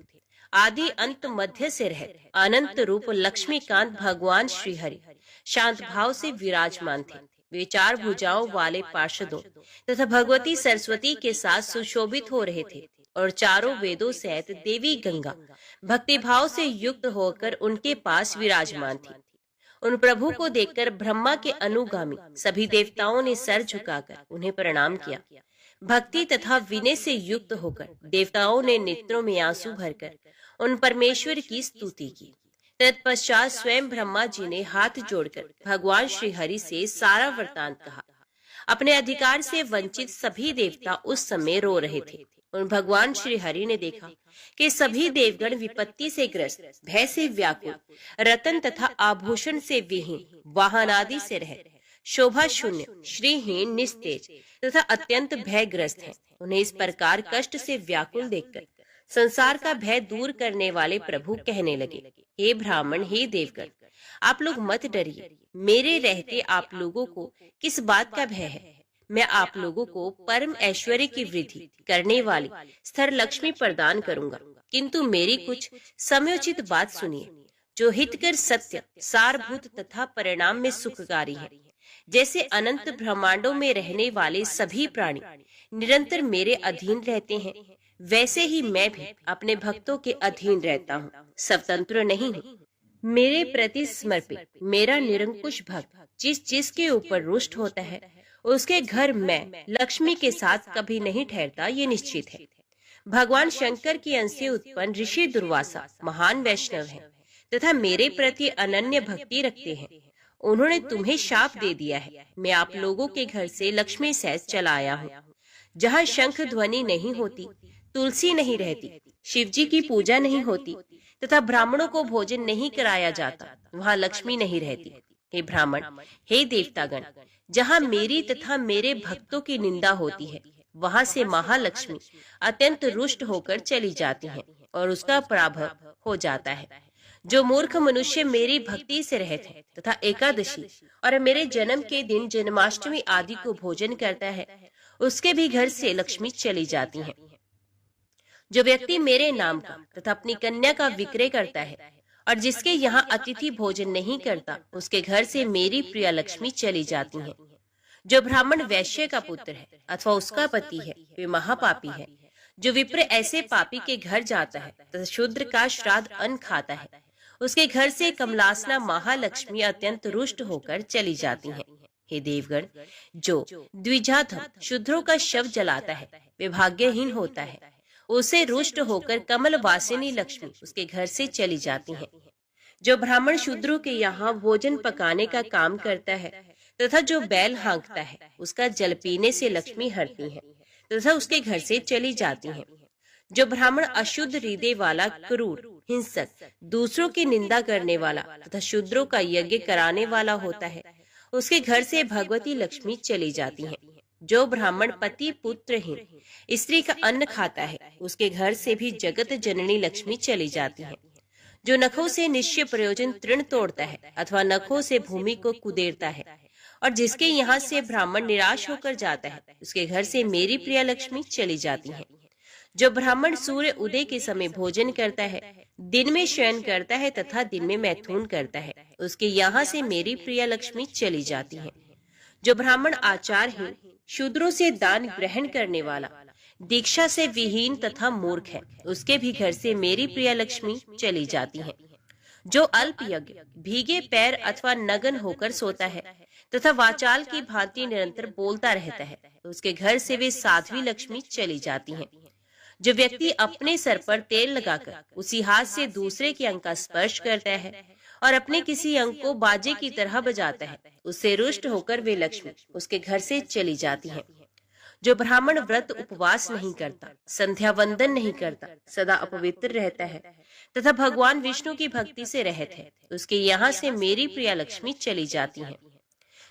आदि अंत मध्य से रहित अनंत रूप लक्ष्मीकांत भगवान श्री हरि शांत भाव से विराजमान थे। वे 4 भुजाओं वाले पार्षदों तथा भगवती सरस्वती के साथ सुशोभित हो रहे थे और चारों वेदों सहित देवी गंगा भक्ति भाव से युक्त होकर उनके पास विराजमान थी। उन प्रभु को देखकर ब्रह्मा के अनुगामी सभी देवताओं ने सर झुकाकर उन्हें प्रणाम किया। भक्ति तथा विनय से युक्त होकर देवताओं ने नेत्रों में आंसू भरकर उन परमेश्वर की स्तुति की। तत्पश्चात स्वयं ब्रह्मा जी ने हाथ जोड़कर भगवान श्री हरि से सारा वृतांत कहा। अपने अधिकार से वंचित सभी देवता उस समय रो रहे थे। उन भगवान श्री हरि ने देखा कि सभी देवगण विपत्ति से ग्रस्त, भय से व्याकुल, रतन तथा आभूषण से विहीन, वाहन आदि से रहित, शोभा शून्य, श्रीहीन, निस्तेज तथा अत्यंत भयग्रस्त हैं। उन्हें इस प्रकार कष्ट से व्याकुल देखकर संसार का भय दूर करने वाले प्रभु कहने लगे, हे ब्राह्मण, हे देवगण, आप लोग मत डरिए। मेरे रहते आप लोगों को किस बात का भय है। मैं आप लोगों को परम ऐश्वर्य की वृद्धि करने वाली स्थिर लक्ष्मी प्रदान करूंगा, किंतु मेरी कुछ समयोचित बात सुनिए, जो हितकर, सत्य, सारभूत तथा परिणाम में सुखकारी है। जैसे अनंत ब्रह्मांडों में रहने वाले सभी प्राणी निरंतर मेरे अधीन रहते हैं, वैसे ही मैं भी अपने भक्तों के अधीन रहता हूँ, स्वतंत्र नहीं हूँ। मेरे प्रति समर्पित मेरा निरंकुश भक्त जिसके ऊपर रुष्ट होता है, उसके घर मैं लक्ष्मी के साथ कभी नहीं ठहरता, ये निश्चित है। भगवान शंकर की अंश से उत्पन्न ऋषि दुर्वासा महान वैष्णव हैं तथा मेरे प्रति अनन्य भक्ति रखते हैं। उन्होंने तुम्हें शाप दे दिया है। मैं आप लोगों के घर से लक्ष्मी सहज चला आया हूँ। जहाँ शंख ध्वनि नहीं होती, तुलसी नहीं रहती, शिवजी की पूजा नहीं होती तथा ब्राह्मणों को भोजन नहीं कराया जाता, वहाँ लक्ष्मी नहीं रहती। हे ब्राह्मण, हे देवतागण, जहाँ मेरी तथा मेरे भक्तों की निंदा होती है, वहाँ से महालक्ष्मी अत्यंत रुष्ट होकर चली जाती हैं और उसका पराभव हो जाता है। जो मूर्ख मनुष्य मेरी भक्ति से रहित है तथा एकादशी और मेरे जन्म के दिन जन्माष्टमी आदि को भोजन करता है, उसके भी घर से लक्ष्मी चली जाती है। जो व्यक्ति मेरे नाम का तथा अपनी कन्या का विक्रय करता है और जिसके यहाँ अतिथि भोजन नहीं करता, उसके घर से मेरी प्रिय लक्ष्मी चली जाती हैं। जो ब्राह्मण वैश्य का पुत्र है अथवा उसका पति है, वे महापापी है। जो विप्र ऐसे पापी के घर जाता है तथा शूद्र का श्राद्ध अन्न खाता है, उसके घर से कमलासना महालक्ष्मी अत्यंत रुष्ट होकर चली जाती हैं। हे देवगण, जो द्विजाधम शूद्रों का शव जलाता है, वे भाग्यहीन होता है। उसे रुष्ट होकर कमल वासिनी लक्ष्मी उसके घर से चली जाती हैं। जो ब्राह्मण शूद्रों के यहाँ भोजन पकाने का काम करता है तथा जो बैल हाँकता है, उसका जल पीने से लक्ष्मी हरती है तथा उसके घर से चली जाती हैं। जो ब्राह्मण अशुद्ध हृदय वाला, क्रूर, हिंसक, दूसरों की निंदा करने वाला तथा शूद्रों का यज्ञ कराने वाला होता है, उसके घर से भगवती लक्ष्मी चली जाती हैं। जो ब्राह्मण पति पुत्रहीन स्त्री का अन्न खाता है, उसके घर से भी जगत जननी लक्ष्मी चली जाती है। जो नखों से निश्चय प्रयोजन तृण तोड़ता है अथवा नखों से भूमि को कुदेरता है और जिसके यहाँ से ब्राह्मण निराश होकर जाता है, उसके घर से मेरी प्रिय लक्ष्मी चली जाती है। जो ब्राह्मण सूर्य उदय के समय भोजन करता है, दिन में शयन करता है तथा दिन में मैथुन करता है, उसके यहाँ से मेरी प्रिय लक्ष्मी चली जाती है। जो ब्राह्मण आचारहीन, शूद्रों से दान ग्रहण करने वाला, दीक्षा से विहीन तथा मूर्ख है, उसके भी घर से मेरी प्रिय लक्ष्मी चली जाती है। जो अल्प यज्ञ, भीगे पैर अथवा नग्न होकर सोता है तथा वाचाल की भांति निरंतर बोलता रहता है, उसके घर से वे साध्वी लक्ष्मी चली जाती हैं। जो व्यक्ति अपने सर पर तेल लगाकर उसी हाथ से दूसरे के अंग का स्पर्श करता है और अपने किसी अंग को बाजे की तरह बजाता है, उससे रुष्ट होकर वे लक्ष्मी उसके घर से चली जाती हैं। जो ब्राह्मण व्रत उपवास नहीं करता, संध्या वंदन नहीं करता, सदा अपवित्र रहता है तथा भगवान विष्णु की भक्ति से रहित है, उसके यहाँ से मेरी प्रिय लक्ष्मी चली जाती है।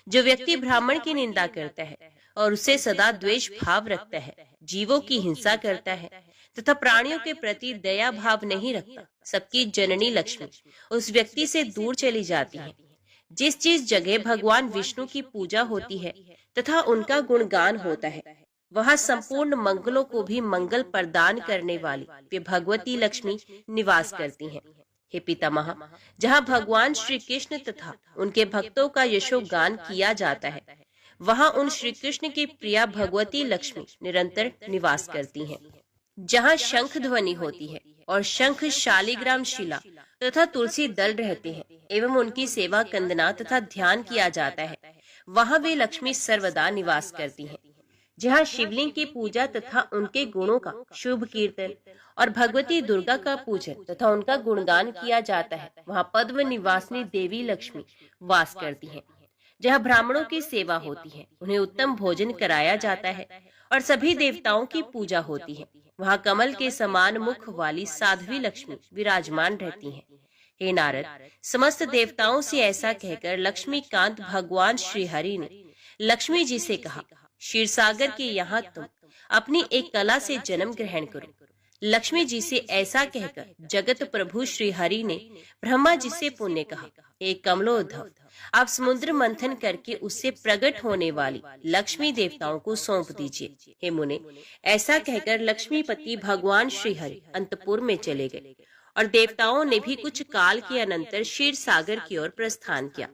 जो व्यक्ति ब्राह्मण की निंदा करता है और उसे सदा द्वेष भाव रखता है, जीवों की हिंसा करता है तथा प्राणियों के प्रति दया भाव नहीं रखता, सबकी जननी लक्ष्मी उस व्यक्ति से दूर चली जाती है। जिस जिस जगह भगवान विष्णु की पूजा होती है तथा उनका गुणगान होता है, वहाँ संपूर्ण मंगलों को भी मंगल प्रदान करने वाली वे भगवती लक्ष्मी निवास करती हैं। हे पितामह, जहाँ भगवान श्री कृष्ण तथा उनके भक्तों का यशोगान किया जाता है, वहाँ उन श्री कृष्ण की प्रिया भगवती लक्ष्मी निरंतर निवास करती हैं। जहाँ शंख ध्वनि होती है और शंख, शालिग्राम शिला तथा तुलसी दल रहते हैं एवं उनकी सेवा कंदना तथा ध्यान किया जाता है, वहाँ वे लक्ष्मी सर्वदा निवास करती हैं। जहाँ शिवलिंग की पूजा तथा उनके गुणों का शुभ कीर्तन और भगवती दुर्गा का पूजन तथा उनका गुणगान किया जाता है, वहाँ पद्म निवासिनी देवी लक्ष्मी वास करती हैं। जहाँ ब्राह्मणों की सेवा होती है, उन्हें उत्तम भोजन कराया जाता है और सभी देवताओं की पूजा होती है, वहाँ कमल के समान मुख वाली साध्वी लक्ष्मी विराजमान रहती हैं। हे नारद, समस्त देवताओं से ऐसा कहकर लक्ष्मीकांत भगवान श्री हरि ने लक्ष्मी जी से कहा, क्षीर सागर के यहाँ तुम अपनी एक कला से जन्म ग्रहण करो। लक्ष्मी जी से ऐसा कहकर जगत प्रभु श्री हरि ने ब्रह्मा जी से पुण्य कहा, एक कमलोद्धव, आप समुद्र मंथन करके उससे प्रकट होने वाली लक्ष्मी देवताओं को सौंप दीजिए। हे मुने, ऐसा कहकर लक्ष्मीपति भगवान श्री हरि अंतपुर में चले गए और देवताओं ने भी कुछ काल के अनंतर क्षीर सागर की ओर प्रस्थान किया।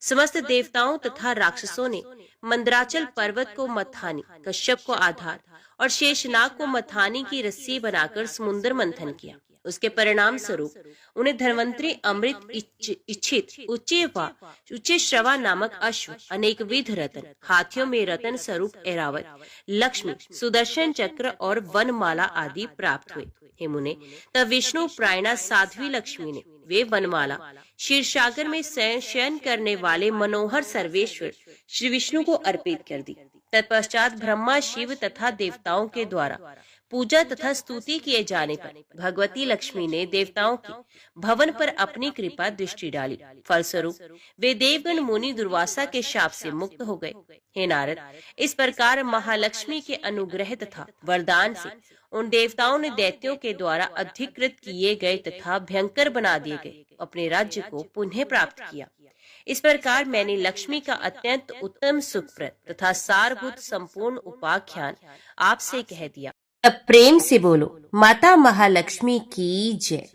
समस्त देवताओं तथा राक्षसों ने मंदराचल पर्वत को मथानी, कश्यप को आधार और शेषनाग को मथानी की रस्सी बनाकर समुद्र मंथन किया। उसके परिणाम स्वरूप उन्हें धन्वंतरी अमृत इच्छित उच्चे श्रवा नामक अश्व, अनेक विध रतन, हाथियों में रतन स्वरूप ऐरावत, लक्ष्मी, सुदर्शन चक्र और वनमाला आदि प्राप्त हुए। हे मुने, तब विष्णु प्रायणा साध्वी लक्ष्मी ने वे वनमाला क्षीरसागर में शयन करने वाले मनोहर सर्वेश्वर श्री विष्णु को अर्पित कर दी। तत्पश्चात ब्रह्मा, शिव तथा देवताओं के द्वारा पूजा तथा स्तुति किए जाने पर भगवती लक्ष्मी ने देवताओं की भवन पर अपनी कृपा दृष्टि डाली। फलस्वरूप वे देवगण मुनि दुर्वासा के शाप से मुक्त हो गए। हे नारद, इस प्रकार महालक्ष्मी के अनुग्रह तथा वरदान से उन देवताओं ने दैत्यों के द्वारा अधिकृत किए गए तथा भयंकर बना दिए गए अपने राज्य को पुनः प्राप्त किया। इस प्रकार मैंने लक्ष्मी का अत्यंत उत्तम सुखप्रद तथा सारभूत संपूर्ण उपाख्यान आपसे कह दिया। अब प्रेम से बोलो, माता महालक्ष्मी की जय।